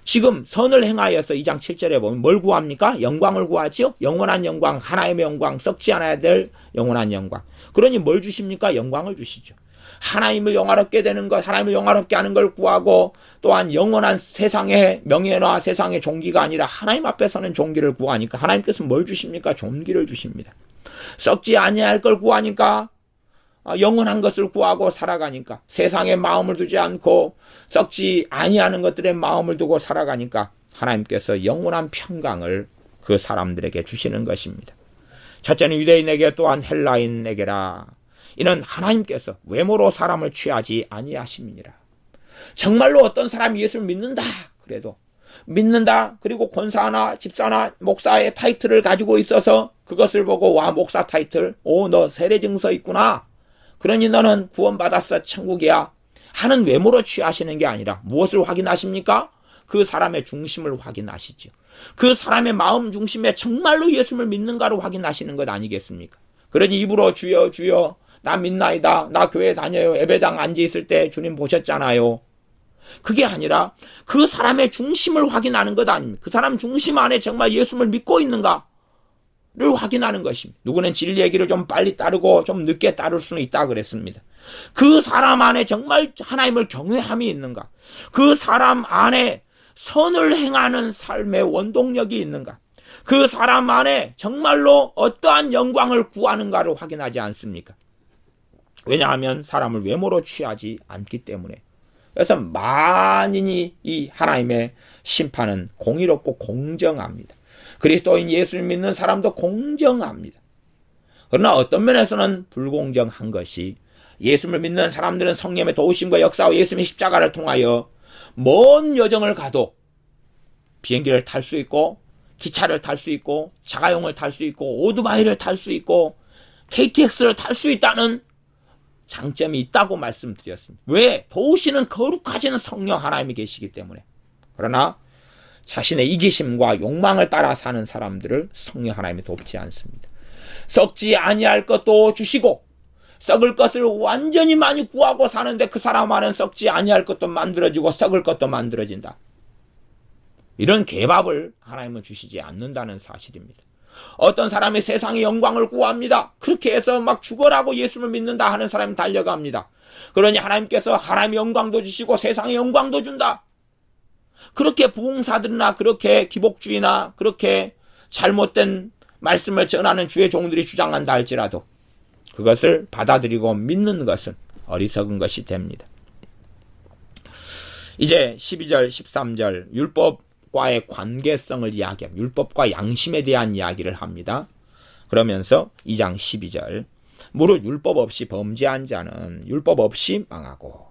지금 선을 행하여서 2장 7절에 보면 뭘 구합니까? 영광을 구하지요? 영원한 영광, 하나님의 영광, 썩지 않아야 될 영원한 영광. 그러니 뭘 주십니까? 영광을 주시죠. 하나님을 영화롭게 되는 것, 하나님을 영화롭게 하는 걸 구하고, 또한 영원한 세상의 명예나 세상의 존귀가 아니라 하나님 앞에서는 존귀를 구하니까 하나님께서 뭘 주십니까? 존귀를 주십니다. 썩지 아니할 걸 구하니까 영원한 것을 구하고 살아가니까, 세상에 마음을 두지 않고 썩지 아니하는 것들에 마음을 두고 살아가니까 하나님께서 영원한 평강을 그 사람들에게 주시는 것입니다. 첫째는 유대인에게, 또한 헬라인에게라. 이는 하나님께서 외모로 사람을 취하지 아니하심이니라. 정말로 어떤 사람이 예수를 믿는다 그래도 믿는다, 그리고 권사나 집사나 목사의 타이틀을 가지고 있어서 그것을 보고 와, 목사 타이틀, 너 세례 증서 있구나, 그러니 너는 구원받았어, 천국이야 하는 외모로 취하시는 게 아니라 무엇을 확인하십니까? 그 사람의 중심을 확인하시죠. 그 사람의 마음 중심에 정말로 예수를 믿는가를 확인하시는 것 아니겠습니까? 그러니 입으로 주여 주여 나 믿나이다, 나 교회 다녀요, 예배당 앉아있을 때 주님 보셨잖아요, 그게 아니라 그 사람의 중심을 확인하는 것 아닙니까? 그 사람 중심 안에 정말 예수를 믿고 있는가를 확인하는 것입니다. 누구는 진리 얘기를 좀 빨리 따르고 좀 늦게 따를 수는 있다 그랬습니다. 그 사람 안에 정말 하나님을 경외함이 있는가? 그 사람 안에 선을 행하는 삶의 원동력이 있는가? 그 사람 안에 정말로 어떠한 영광을 구하는가를 확인하지 않습니까? 왜냐하면 사람을 외모로 취하지 않기 때문에. 그래서 만인이 이 하나님의 심판은 공의롭고 공정합니다. 그리스도인 예수를 믿는 사람도 공정합니다. 그러나 어떤 면에서는 불공정한 것이, 예수를 믿는 사람들은 성령의 도우심과 역사와 예수님의 십자가를 통하여 먼 여정을 가도 비행기를 탈 수 있고, 기차를 탈 수 있고, 자가용을 탈 수 있고, 오토바이를 탈 수 있고, KTX를 탈 수 있다는 장점이 있다고 말씀드렸습니다. 왜? 도우시는 거룩하시는 성령 하나님이 계시기 때문에. 그러나 자신의 이기심과 욕망을 따라 사는 사람들을 성령 하나님이 돕지 않습니다. 썩지 아니할 것도 주시고 썩을 것을 완전히 많이 구하고 사는데 그 사람 안은 썩지 아니할 것도 만들어지고 썩을 것도 만들어진다. 이런 개밥을 하나님은 주시지 않는다는 사실입니다. 어떤 사람이 세상의 영광을 구합니다. 그렇게 해서 막 죽어라고 예수를 믿는다 하는 사람이 달려갑니다. 그러니 하나님께서 하나님의 영광도 주시고 세상의 영광도 준다. 그렇게 부흥사들이나 그렇게 기복주의나 그렇게 잘못된 말씀을 전하는 주의 종들이 주장한다 할지라도 그것을 받아들이고 믿는 것은 어리석은 것이 됩니다. 이제 12절, 13절 율법과의 관계성을 이야기합니다. 율법과 양심에 대한 이야기를 합니다. 그러면서 2장 12절 무릇 율법 없이 범죄한 자는 율법 없이 망하고.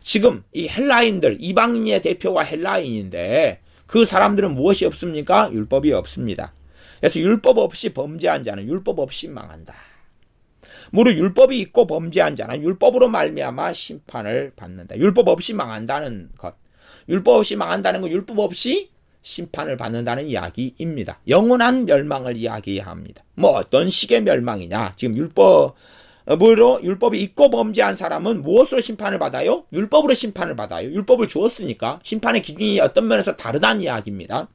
지금 이 헬라인들, 이방인의 대표가 헬라인인데 그 사람들은 무엇이 없습니까? 율법이 없습니다. 그래서 율법 없이 범죄한 자는 율법 없이 망한다. 무릇 율법이 있고 범죄한 자는 율법으로 말미암아 심판을 받는다. 율법 없이 망한다는 것. 율법 없이 망한다는 건 율법 없이 심판을 받는다는 이야기입니다. 영원한 멸망을 이야기합니다. 뭐 어떤 식의 멸망이냐? 지금 율법이 있고 범죄한 사람은 무엇으로 심판을 받아요? 율법으로 심판을 받아요. 율법을 주었으니까 심판의 기준이 어떤 면에서 다르다는 이야기입니다.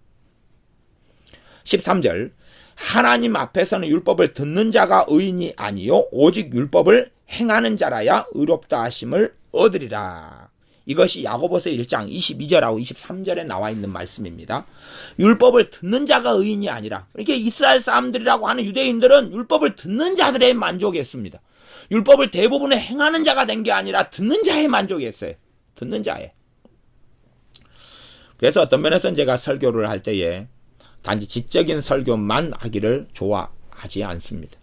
13절 하나님 앞에서는 율법을 듣는 자가 의인이 아니요 오직 율법을 행하는 자라야 의롭다 하심을 얻으리라. 이것이 야고보서 1장 22절하고 23절에 나와 있는 말씀입니다. 율법을 듣는 자가 의인이 아니라, 이렇게 이스라엘 사람들이라고 하는 유대인들은 율법을 듣는 자들에 만족했습니다. 율법을 대부분의 행하는 자가 된 게 아니라 듣는 자에 만족했어요. 듣는 자에. 그래서 어떤 면에서는 제가 설교를 할 때에 단지 지적인 설교만 하기를 좋아하지 않습니다.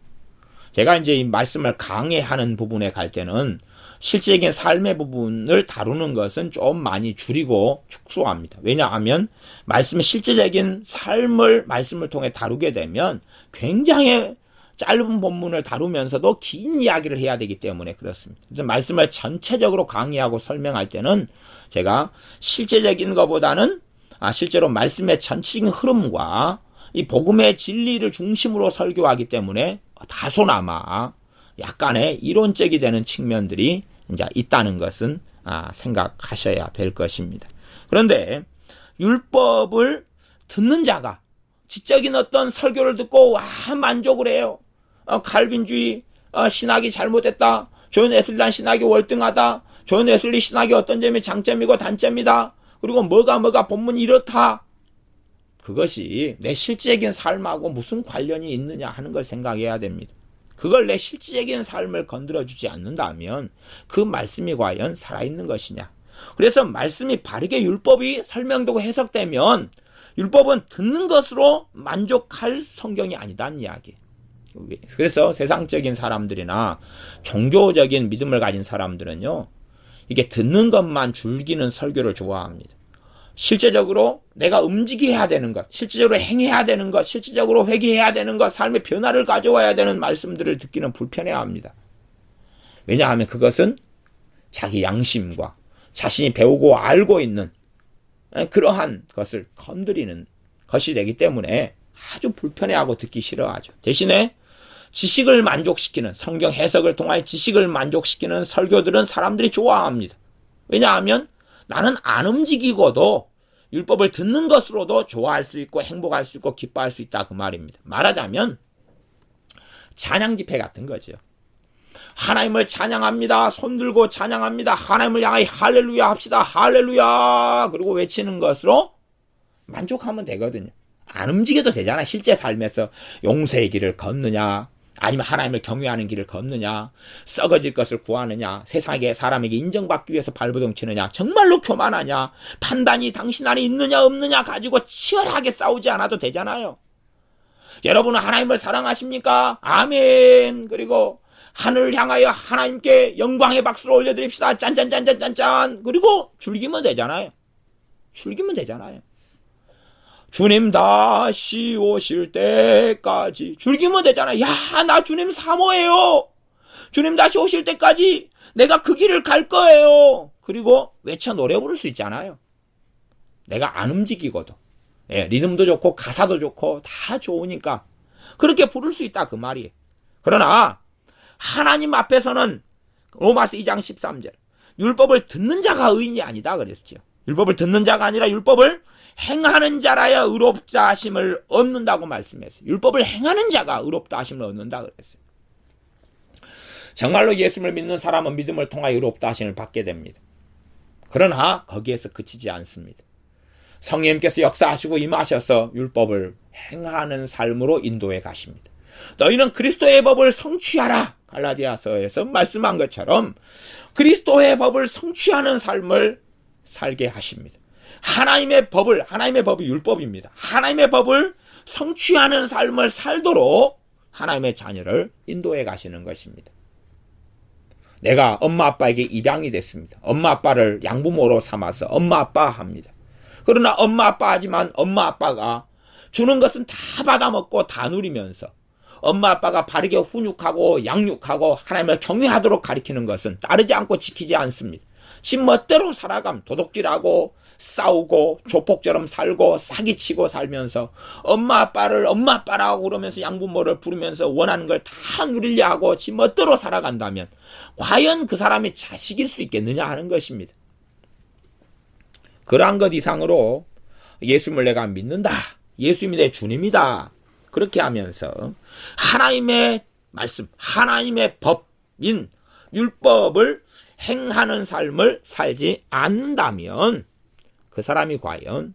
제가 이제 이 말씀을 강해하는 부분에 갈 때는 실제적인 삶의 부분을 다루는 것은 좀 많이 줄이고 축소합니다. 왜냐하면 말씀의 실제적인 삶을 말씀을 통해 다루게 되면 굉장히 짧은 본문을 다루면서도 긴 이야기를 해야 되기 때문에 그렇습니다. 그래서 말씀을 전체적으로 강의하고 설명할 때는 제가 실제적인 것보다는 실제로 말씀의 전체적인 흐름과 이 복음의 진리를 중심으로 설교하기 때문에 다소나마 약간의 이론적이 되는 측면들이 이제 있다는 것은 생각하셔야 될 것입니다. 그런데 율법을 듣는 자가 지적인 어떤 설교를 듣고 만족을 해요. 칼빈주의 신학이 잘못됐다. 존 웨슬리 신학이 월등하다. 존 웨슬리 신학이 어떤 점이 장점이고 단점이다. 그리고 뭐가 본문이 이렇다. 그것이 내 실제적인 삶하고 무슨 관련이 있느냐 하는 걸 생각해야 됩니다. 그걸 내 실질적인 삶을 건드려주지 않는다면 그 말씀이 과연 살아있는 것이냐. 그래서 말씀이 바르게 율법이 설명되고 해석되면 율법은 듣는 것으로 만족할 성경이 아니다는 이야기. 그래서 세상적인 사람들이나 종교적인 믿음을 가진 사람들은요, 이게 듣는 것만 즐기는 설교를 좋아합니다. 실제적으로 내가 움직여야 되는 것, 실제적으로 행해야 되는 것, 실제적으로 회개해야 되는 것, 삶의 변화를 가져와야 되는 말씀들을 듣기는 불편해합니다. 왜냐하면 그것은 자기 양심과 자신이 배우고 알고 있는 그러한 것을 건드리는 것이 되기 때문에 아주 불편해하고 듣기 싫어하죠. 대신에 지식을 만족시키는, 성경 해석을 통하여 지식을 만족시키는 설교들은 사람들이 좋아합니다. 왜냐하면 나는 안 움직이고도 율법을 듣는 것으로도 좋아할 수 있고 행복할 수 있고 기뻐할 수 있다 그 말입니다. 말하자면 찬양 집회 같은 거죠. 하나님을 찬양합니다. 손 들고 찬양합니다. 하나님을 향하여 할렐루야 합시다. 할렐루야. 그리고 외치는 것으로 만족하면 되거든요. 안 움직여도 되잖아. 실제 삶에서 용서의 길을 걷느냐, 아니면 하나님을 경외하는 길을 걷느냐, 썩어질 것을 구하느냐, 세상에 사람에게 인정받기 위해서 발버둥 치느냐, 정말로 교만하냐, 판단이 당신 안에 있느냐 없느냐 가지고 치열하게 싸우지 않아도 되잖아요. 여러분은 하나님을 사랑하십니까? 아멘. 그리고 하늘을 향하여 하나님께 영광의 박수를 올려드립시다. 짠짠짠짠짠짠. 그리고 즐기면 되잖아요. 즐기면 되잖아요. 주님 다시 오실 때까지 즐기면 되잖아요. 야, 나 주님 사모해요. 주님 다시 오실 때까지 내가 그 길을 갈 거예요. 그리고 외쳐 노래 부를 수 있잖아요. 내가 안 움직이고도. 리듬도 좋고 가사도 좋고 다 좋으니까 그렇게 부를 수 있다 그 말이에요. 그러나 하나님 앞에서는 로마서 2장 13절 율법을 듣는 자가 의인이 아니다 그랬죠. 율법을 듣는 자가 아니라 율법을 행하는 자라야 의롭다 하심을 얻는다고 말씀했어요. 율법을 행하는 자가 의롭다 하심을 얻는다 그랬어요. 정말로 예수를 믿는 사람은 믿음을 통하여 의롭다 하심을 받게 됩니다. 그러나 거기에서 그치지 않습니다. 성령님께서 역사하시고 임하셔서 율법을 행하는 삶으로 인도해 가십니다. 너희는 그리스도의 법을 성취하라. 갈라디아서에서 말씀한 것처럼 그리스도의 법을 성취하는 삶을 살게 하십니다. 하나님의 법이 율법입니다. 하나님의 법을 성취하는 삶을 살도록 하나님의 자녀를 인도해 가시는 것입니다. 내가 엄마 아빠에게 입양이 됐습니다. 엄마 아빠를 양부모로 삼아서 엄마 아빠 합니다. 그러나 엄마 아빠 하지만 엄마 아빠가 주는 것은 다 받아먹고 다 누리면서 엄마 아빠가 바르게 훈육하고 양육하고 하나님을 경외하도록 가르치는 것은 따르지 않고 지키지 않습니다. 지 멋대로 살아감, 도둑질하고 싸우고 조폭처럼 살고 사기치고 살면서 엄마 아빠를 엄마 아빠라고 그러면서 양부모를 부르면서 원하는 걸 다 누리려 하고 지 멋대로 살아간다면 과연 그 사람이 자식일 수 있겠느냐 하는 것입니다. 그러한 것 이상으로 예수님을 내가 믿는다. 예수님이 내 주님이다. 그렇게 하면서 하나님의 말씀, 하나님의 법인 율법을 행하는 삶을 살지 않는다면 그 사람이 과연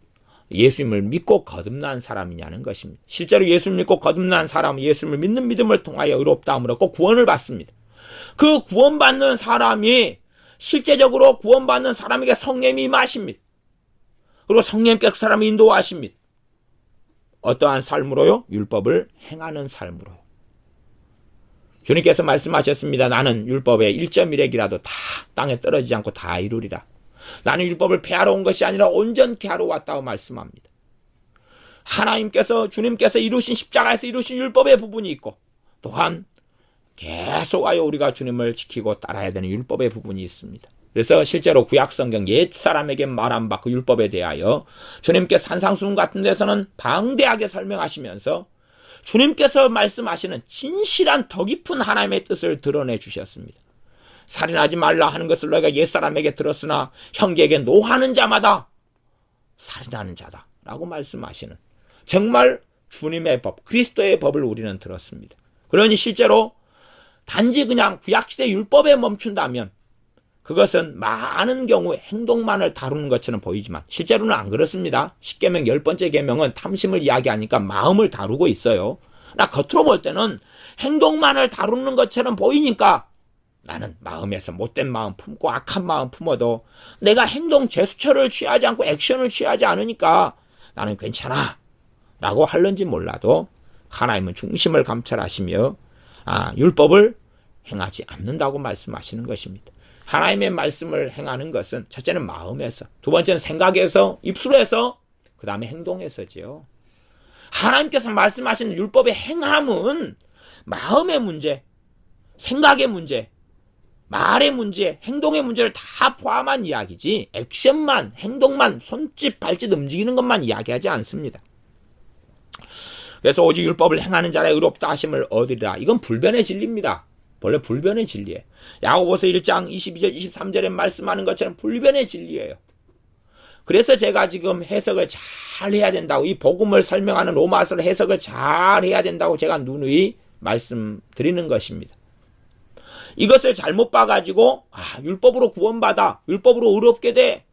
예수님을 믿고 거듭난 사람이냐는 것입니다. 실제로 예수님을 믿고 거듭난 사람은 예수님을 믿는 믿음을 통하여 의롭다함을 얻고 구원을 받습니다. 그 구원받는 사람이 실제적으로 구원받는 사람에게 성령님이 임하십니다. 그리고 성령님께서 그 사람을 인도하십니다. 어떠한 삶으로요? 율법을 행하는 삶으로요. 주님께서 말씀하셨습니다. 나는 율법의 1.1핵이라도 다 땅에 떨어지지 않고 다 이루리라. 나는 율법을 폐하러 온 것이 아니라 온전케 하러 왔다고 말씀합니다. 하나님께서 주님께서 이루신 십자가에서 이루신 율법의 부분이 있고 또한 계속하여 우리가 주님을 지키고 따라야 되는 율법의 부분이 있습니다. 그래서 실제로 구약성경 옛사람에게 말한 바 그 율법에 대하여 주님께서 산상수훈 같은 데서는 방대하게 설명하시면서 주님께서 말씀하시는 진실한 더 깊은 하나님의 뜻을 드러내 주셨습니다. 살인하지 말라 하는 것을 너희가 옛사람에게 들었으나 형제에게 노하는 자마다 살인하는 자다 라고 말씀하시는 정말 주님의 법, 그리스도의 법을 우리는 들었습니다. 그러니 실제로 단지 그냥 구약시대 율법에 멈춘다면 그것은 많은 경우 행동만을 다루는 것처럼 보이지만 실제로는 안 그렇습니다. 십계명 10번째 계명은 탐심을 이야기하니까 마음을 다루고 있어요. 나 겉으로 볼 때는 행동만을 다루는 것처럼 보이니까 나는 마음에서 못된 마음 품고 악한 마음 품어도 내가 행동 제스처를 취하지 않고 액션을 취하지 않으니까 나는 괜찮아 라고 할는지 몰라도 하나님은 중심을 감찰하시며 율법을 행하지 않는다고 말씀하시는 것입니다. 하나님의 말씀을 행하는 것은 첫째는 마음에서, 두 번째는 생각에서, 입술에서, 그 다음에 행동에서지요. 하나님께서 말씀하시는 율법의 행함은 마음의 문제, 생각의 문제, 말의 문제, 행동의 문제를 다 포함한 이야기지 액션만, 행동만, 손짓, 발짓 움직이는 것만 이야기하지 않습니다. 그래서 오직 율법을 행하는 자라 의롭다 하심을 얻으리라. 이건 불변의 진리입니다. 원래 불변의 진리예요. 야고보서 1장 22절 23절에 말씀하는 것처럼 불변의 진리예요. 그래서 제가 지금 해석을 잘 해야 된다고, 이 복음을 설명하는 로마서를 해석을 잘 해야 된다고 제가 누누이 말씀드리는 것입니다. 이것을 잘못 봐가지고 율법으로 구원받아, 율법으로 의롭게 돼.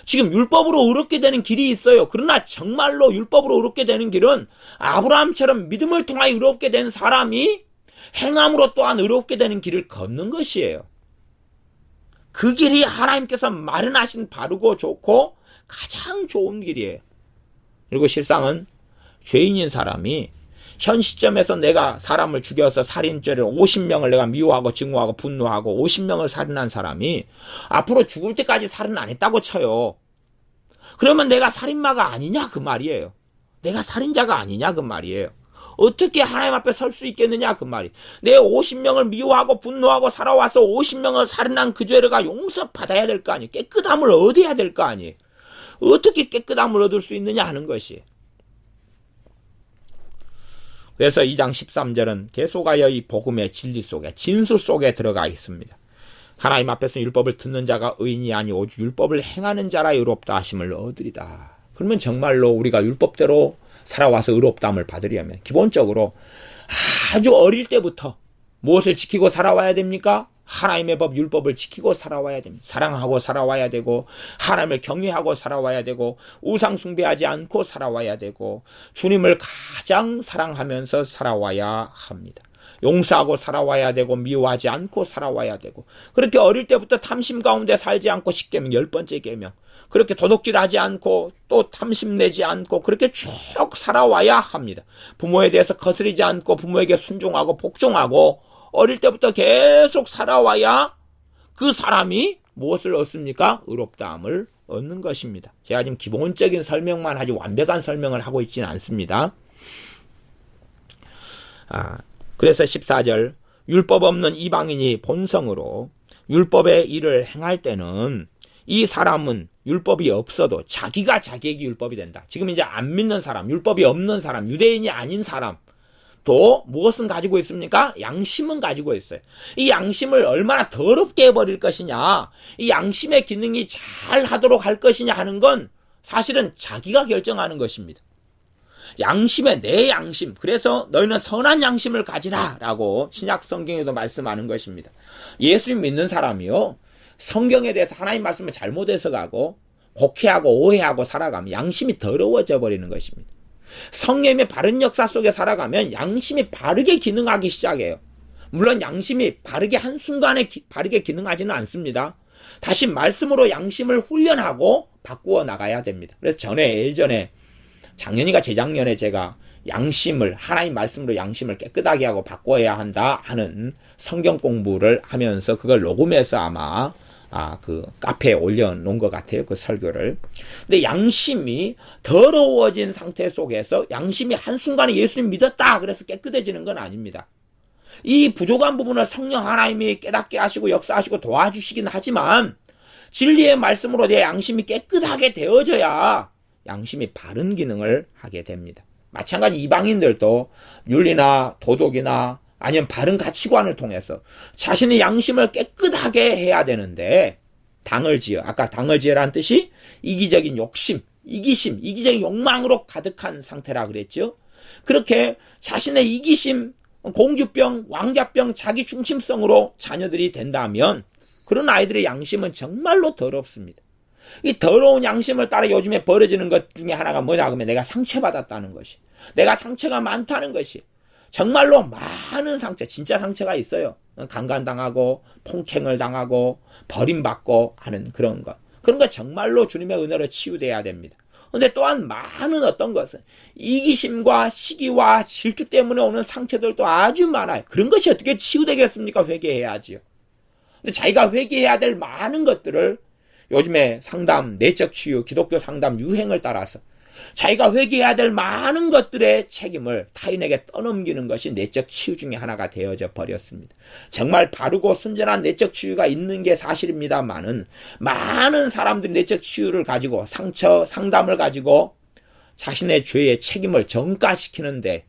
지금 율법으로 의롭게 되는 길이 있어요. 그러나 정말로 율법으로 의롭게 되는 길은 아브라함처럼 믿음을 통하여 의롭게 된 사람이 행함으로 또한 의롭게 되는 길을 걷는 것이에요. 그 길이 하나님께서 마련하신 바르고 좋고 가장 좋은 길이에요. 그리고 실상은 죄인인 사람이 현 시점에서 내가 사람을 죽여서 살인죄를 50명을 내가 미워하고 증오하고 분노하고 50명을 살인한 사람이 앞으로 죽을 때까지 살인 안 했다고 쳐요. 그러면 내가 살인마가 아니냐 그 말이에요. 내가 살인자가 아니냐 그 말이에요. 어떻게 하나님 앞에 설 수 있겠느냐 그 말이. 내 50명을 미워하고 분노하고 살아와서 50명을 살인한 그 죄가 용서받아야 될 거 아니에요. 깨끗함을 얻어야 될 거 아니에요. 어떻게 깨끗함을 얻을 수 있느냐 하는 것이에요. 그래서 2장 13절은 계속하여 이 복음의 진리 속에, 진수 속에 들어가 있습니다. 하나님 앞에서 율법을 듣는 자가 의인이 아니 오직 율법을 행하는 자라 의롭다 하심을 얻으리라. 그러면 정말로 우리가 율법대로 살아와서 의롭다함을 받으려면 기본적으로 아주 어릴 때부터 무엇을 지키고 살아와야 됩니까? 하나님의 법, 율법을 지키고 살아와야 됩니다. 사랑하고 살아와야 되고, 하나님을 경외하고 살아와야 되고, 우상 숭배하지 않고 살아와야 되고, 주님을 가장 사랑하면서 살아와야 합니다. 용서하고 살아와야 되고, 미워하지 않고 살아와야 되고, 그렇게 어릴 때부터 탐심 가운데 살지 않고 10계명, 10번째 계명, 그렇게 도둑질하지 않고 또 탐심내지 않고 그렇게 쭉 살아와야 합니다. 부모에 대해서 거스르지 않고 부모에게 순종하고 복종하고 어릴 때부터 계속 살아와야 그 사람이 무엇을 얻습니까? 의롭다함을 얻는 것입니다. 제가 지금 기본적인 설명만 하지 완벽한 설명을 하고 있지는 않습니다. 그래서 14절, 율법 없는 이방인이 본성으로 율법의 일을 행할 때는 이 사람은 율법이 없어도 자기가 자기에게 율법이 된다. 지금 이제 안 믿는 사람, 율법이 없는 사람, 유대인이 아닌 사람, 또 무엇은 가지고 있습니까? 양심은 가지고 있어요. 이 양심을 얼마나 더럽게 해버릴 것이냐, 이 양심의 기능이 잘 하도록 할 것이냐 하는 건 사실은 자기가 결정하는 것입니다. 양심에 내 양심, 그래서 너희는 선한 양심을 가지라 라고 신약 성경에도 말씀하는 것입니다. 예수님 믿는 사람이요, 성경에 대해서 하나님 말씀을 잘못 해석하고 곡해하고 오해하고 살아가면 양심이 더러워져 버리는 것입니다. 성령의 바른 역사 속에 살아가면 양심이 바르게 기능하기 시작해요. 물론 양심이 바르게 한순간에 바르게 기능하지는 않습니다. 다시 말씀으로 양심을 훈련하고 바꾸어 나가야 됩니다. 그래서 예전에 작년이가 재작년에 제가 양심을, 하나님 말씀으로 양심을 깨끗하게 하고 바꿔야 한다 하는 성경 공부를 하면서 그걸 녹음해서 아마 그 카페에 올려놓은 것 같아요. 그 설교를. 근데 양심이 더러워진 상태 속에서 양심이 한순간에 예수님 믿었다 그래서 깨끗해지는 건 아닙니다. 이 부족한 부분을 성령 하나님이 깨닫게 하시고 역사하시고 도와주시긴 하지만 진리의 말씀으로 내 양심이 깨끗하게 되어져야 양심이 바른 기능을 하게 됩니다. 마찬가지 이방인들도 윤리나 도덕이나 아니면 바른 가치관을 통해서 자신의 양심을 깨끗하게 해야 되는데 당을 지어, 아까 당을 지어라는 뜻이 이기적인 욕심, 이기심, 이기적인 욕망으로 가득한 상태라 그랬죠. 그렇게 자신의 이기심, 공주병, 왕자병, 자기 중심성으로 자녀들이 된다면 그런 아이들의 양심은 정말로 더럽습니다. 이 더러운 양심을 따라 요즘에 벌어지는 것 중에 하나가 뭐냐 하면 내가 상처받았다는 것이, 내가 상처가 많다는 것이, 정말로 많은 상처, 진짜 상처가 있어요. 강간당하고 폭행을 당하고 버림받고 하는 그런 것, 그런 거 정말로 주님의 은혜로 치유돼야 됩니다. 그런데 또한 많은 어떤 것은 이기심과 시기와 질투 때문에 오는 상처들도 아주 많아요. 그런 것이 어떻게 치유되겠습니까? 회개해야지요. 근데 자기가 회개해야 될 많은 것들을 요즘에 상담, 내적 치유, 기독교 상담 유행을 따라서 자기가 회개해야 될 많은 것들의 책임을 타인에게 떠넘기는 것이 내적 치유 중에 하나가 되어져 버렸습니다. 정말 바르고 순전한 내적 치유가 있는 게 사실입니다만은 많은 사람들이 내적 치유를 가지고 상처, 상담을 가지고 자신의 죄의 책임을 전가시키는데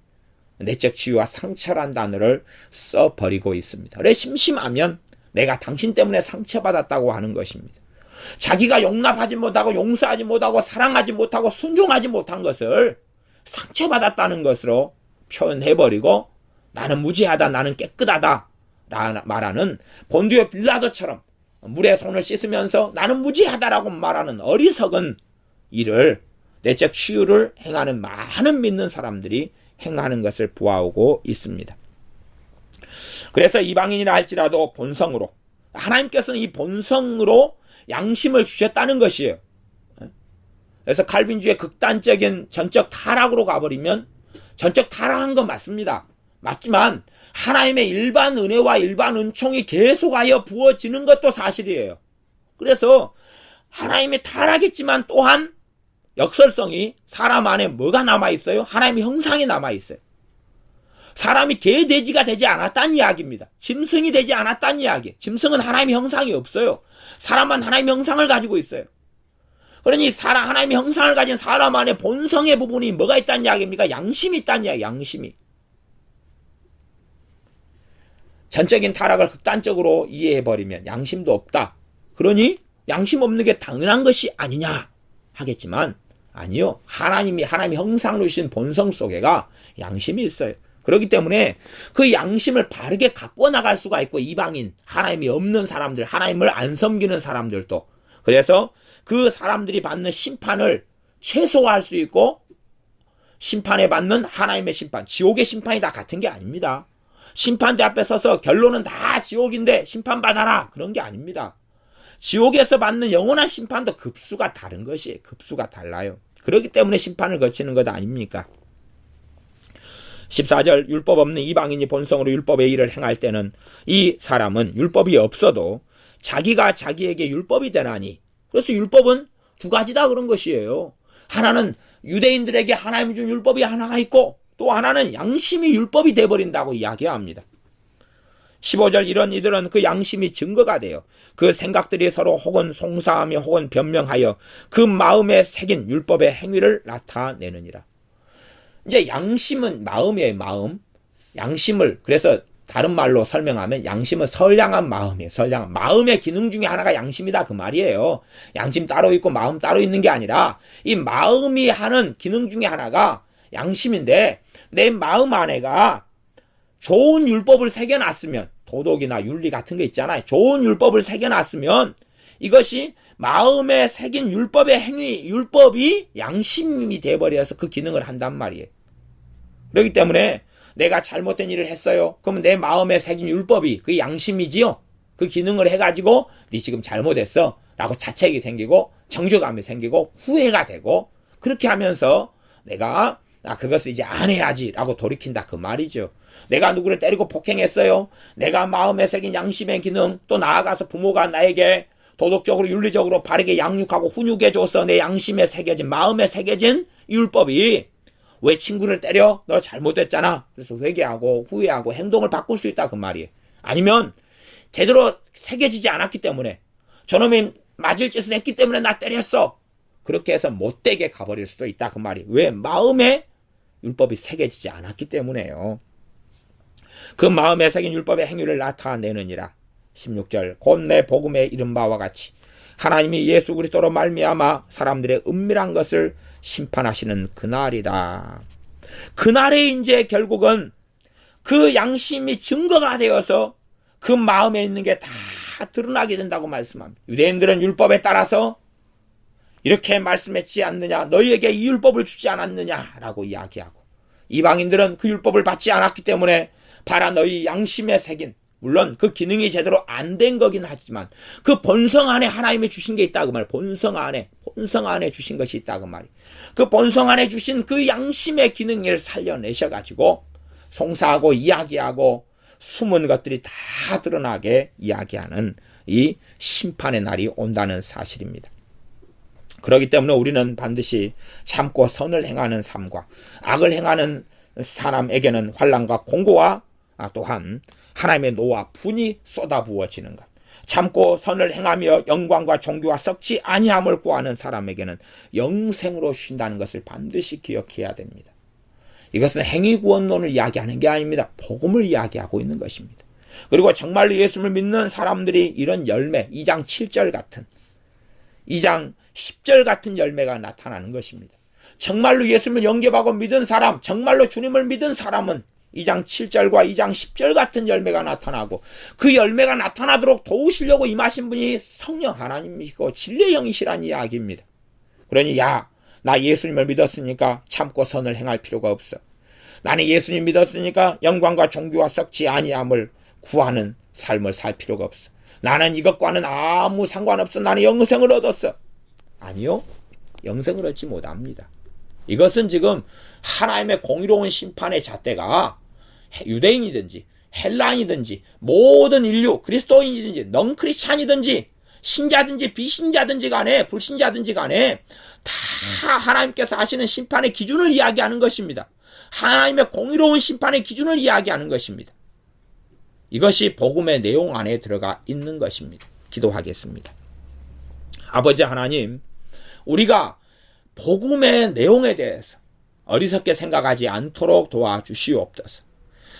내적 치유와 상처란 단어를 써버리고 있습니다. 그래서 심심하면 내가 당신 때문에 상처받았다고 하는 것입니다. 자기가 용납하지 못하고 용서하지 못하고 사랑하지 못하고 순종하지 못한 것을 상처받았다는 것으로 표현해버리고 나는 무죄하다, 나는 깨끗하다 말하는 본디오 빌라도처럼 물에 손을 씻으면서 나는 무죄하다라고 말하는 어리석은 일을, 내적 치유를 행하는 많은 믿는 사람들이 행하는 것을 보아오고 있습니다. 그래서 이방인이라 할지라도 본성으로, 하나님께서는 이 본성으로 양심을 주셨다는 것이에요. 그래서 칼빈주의 극단적인 전적 타락으로 가버리면 전적 타락한 건 맞습니다. 맞지만 하나님의 일반 은혜와 일반 은총이 계속하여 부어지는 것도 사실이에요. 그래서 하나님이 타락했지만 또한 역설성이 사람 안에 뭐가 남아있어요? 하나님의 형상이 남아있어요. 사람이 개, 돼지가 되지 않았다는 이야기입니다. 짐승이 되지 않았다는 이야기. 짐승은 하나님의 형상이 없어요. 사람만 하나님의 형상을 가지고 있어요. 그러니 하나님의 형상을 가진 사람 안에 본성의 부분이 뭐가 있다는 이야기입니까? 양심이 있다는 이야기, 양심이. 전적인 타락을 극단적으로 이해해버리면 양심도 없다. 그러니 양심 없는 게 당연한 것이 아니냐 하겠지만 아니요. 하나님의 형상으로 주신 본성 속에가 양심이 있어요. 그렇기 때문에 그 양심을 바르게 갖고 나갈 수가 있고, 이방인, 하나님이 없는 사람들, 하나님을 안 섬기는 사람들도, 그래서 그 사람들이 받는 심판을 최소화할 수 있고, 심판에 받는 하나님의 심판, 지옥의 심판이 다 같은 게 아닙니다. 심판대 앞에 서서 결론은 다 지옥인데 심판받아라, 그런 게 아닙니다. 지옥에서 받는 영원한 심판도 급수가 다른 것이에요. 급수가 달라요. 그렇기 때문에 심판을 거치는 것 아닙니까? 14절, 율법 없는 이방인이 본성으로 율법의 일을 행할 때는 이 사람은 율법이 없어도 자기가 자기에게 율법이 되나니. 그래서 율법은 두 가지다, 그런 것이에요. 하나는 유대인들에게 하나님이 준 율법이 하나가 있고, 또 하나는 양심이 율법이 되어버린다고 이야기합니다. 15절, 이런 이들은 그 양심이 증거가 돼요. 그 생각들이 서로 혹은 송사하며 혹은 변명하여 그 마음에 새긴 율법의 행위를 나타내느니라. 이제 양심은 마음이에요. 마음. 양심을, 그래서 다른 말로 설명하면 양심은 선량한 마음이에요. 선량한 마음의 기능 중에 하나가 양심이다, 그 말이에요. 양심 따로 있고 마음 따로 있는 게 아니라 이 마음이 하는 기능 중에 하나가 양심인데, 내 마음 안에가 좋은 율법을 새겨놨으면, 도덕이나 윤리 같은 게 있잖아요. 좋은 율법을 새겨놨으면 이것이 마음에 새긴 율법의 행위, 율법이 양심이 돼버려서 그 기능을 한단 말이에요. 그렇기 때문에 내가 잘못된 일을 했어요. 그러면 내 마음에 새긴 율법이, 그 양심이지요. 그 기능을 해가지고 네 지금 잘못했어 라고 자책이 생기고 정죄감이 생기고 후회가 되고, 그렇게 하면서 내가 그것을 이제 안 해야지 라고 돌이킨다, 그 말이죠. 내가 누구를 때리고 폭행했어요. 내가 마음에 새긴 양심의 기능, 또 나아가서 부모가 나에게 도덕적으로 윤리적으로 바르게 양육하고 훈육해줘서 내 양심에 새겨진, 마음에 새겨진 율법이 왜 친구를 때려? 너 잘못했잖아. 그래서 회개하고 후회하고 행동을 바꿀 수 있다, 그 말이에요. 아니면 제대로 새겨지지 않았기 때문에, 저놈이 맞을 짓을 했기 때문에 나 때렸어, 그렇게 해서 못되게 가버릴 수도 있다, 그 말이에요. 왜? 마음에 율법이 새겨지지 않았기 때문에요. 그 마음에 새긴 율법의 행위를 나타내느니라. 16절, 곧 내 복음에 이른 바와 같이 하나님이 예수 그리스도로 말미암아 사람들의 은밀한 것을 심판하시는 그날이다. 그날에 이제 결국은 그 양심이 증거가 되어서 그 마음에 있는 게 다 드러나게 된다고 말씀합니다. 유대인들은 율법에 따라서 이렇게 말씀했지 않느냐, 너희에게 이 율법을 주지 않았느냐라고 이야기하고, 이방인들은 그 율법을 받지 않았기 때문에 봐라, 너희 양심에 새긴, 물론 그 기능이 제대로 안 된 거긴 하지만 그 본성 안에 하나님이 주신 게 있다, 그 말. 본성 안에 주신 것이 있다, 그 말이. 그 본성 안에 주신 그 양심의 기능을 살려내셔가지고 송사하고 이야기하고 숨은 것들이 다 드러나게 이야기하는 이 심판의 날이 온다는 사실입니다. 그렇기 때문에 우리는 반드시 참고 선을 행하는 삶과 악을 행하는 사람에게는 환난과 공고와 또한 하나님의 노와 분이 쏟아부어지는 것, 참고 선을 행하며 영광과 존귀와 썩지 아니함을 구하는 사람에게는 영생으로 주신다는 것을 반드시 기억해야 됩니다. 이것은 행위구원론을 이야기하는 게 아닙니다. 복음을 이야기하고 있는 것입니다. 그리고 정말로 예수를 믿는 사람들이 이런 열매, 2장 7절 같은, 2장 10절 같은 열매가 나타나는 것입니다. 정말로 예수를 영접하고 믿은 사람, 정말로 주님을 믿은 사람은 2장 7절과 2장 10절 같은 열매가 나타나고, 그 열매가 나타나도록 도우시려고 임하신 분이 성령 하나님이시고 진리의 영이시라는 이야기입니다. 그러니 나 예수님을 믿었으니까 참고 선을 행할 필요가 없어. 나는 예수님 믿었으니까 영광과 존귀와 썩지 아니함을 구하는 삶을 살 필요가 없어. 나는 이것과는 아무 상관없어. 나는 영생을 얻었어. 아니요, 영생을 얻지 못합니다. 이것은 지금 하나님의 공의로운 심판의 잣대가 유대인이든지 헬라인이든지 모든 인류, 그리스도인이든지 넌크리스찬이든지 신자든지 비신자든지 간에 불신자든지 간에 다 하나님께서 하시는 심판의 기준을 이야기하는 것입니다. 하나님의 공의로운 심판의 기준을 이야기하는 것입니다. 이것이 복음의 내용 안에 들어가 있는 것입니다. 기도하겠습니다. 아버지 하나님, 우리가 복음의 내용에 대해서 어리석게 생각하지 않도록 도와주시옵소서.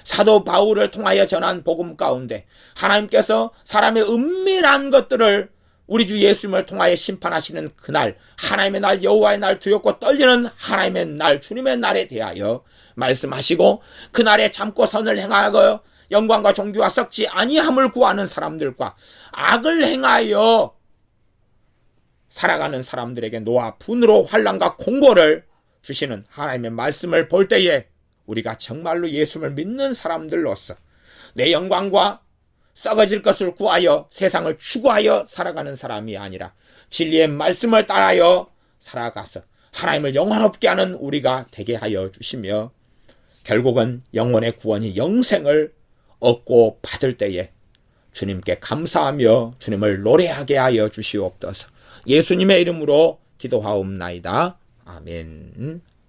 사도 바울을 통하여 전한 복음 가운데 하나님께서 사람의 은밀한 것들을 우리 주 예수님을 통하여 심판하시는 그날, 하나님의 날, 여호와의 날, 두렵고 떨리는 하나님의 날, 주님의 날에 대하여 말씀하시고, 그날에 참고 선을 행하여 영광과 존귀와 썩지 아니함을 구하는 사람들과 악을 행하여 살아가는 사람들에게 노아 분으로 환난과 공고를 주시는 하나님의 말씀을 볼 때에 우리가 정말로 예수를 믿는 사람들로서 내 영광과 썩어질 것을 구하여 세상을 추구하여 살아가는 사람이 아니라 진리의 말씀을 따라여 살아가서 하나님을 영원롭게 하는 우리가 되게 하여 주시며, 결국은 영혼의 구원이 영생을 얻고 받을 때에 주님께 감사하며 주님을 노래하게 하여 주시옵소서. 예수님의 이름으로 기도하옵나이다. 아멘.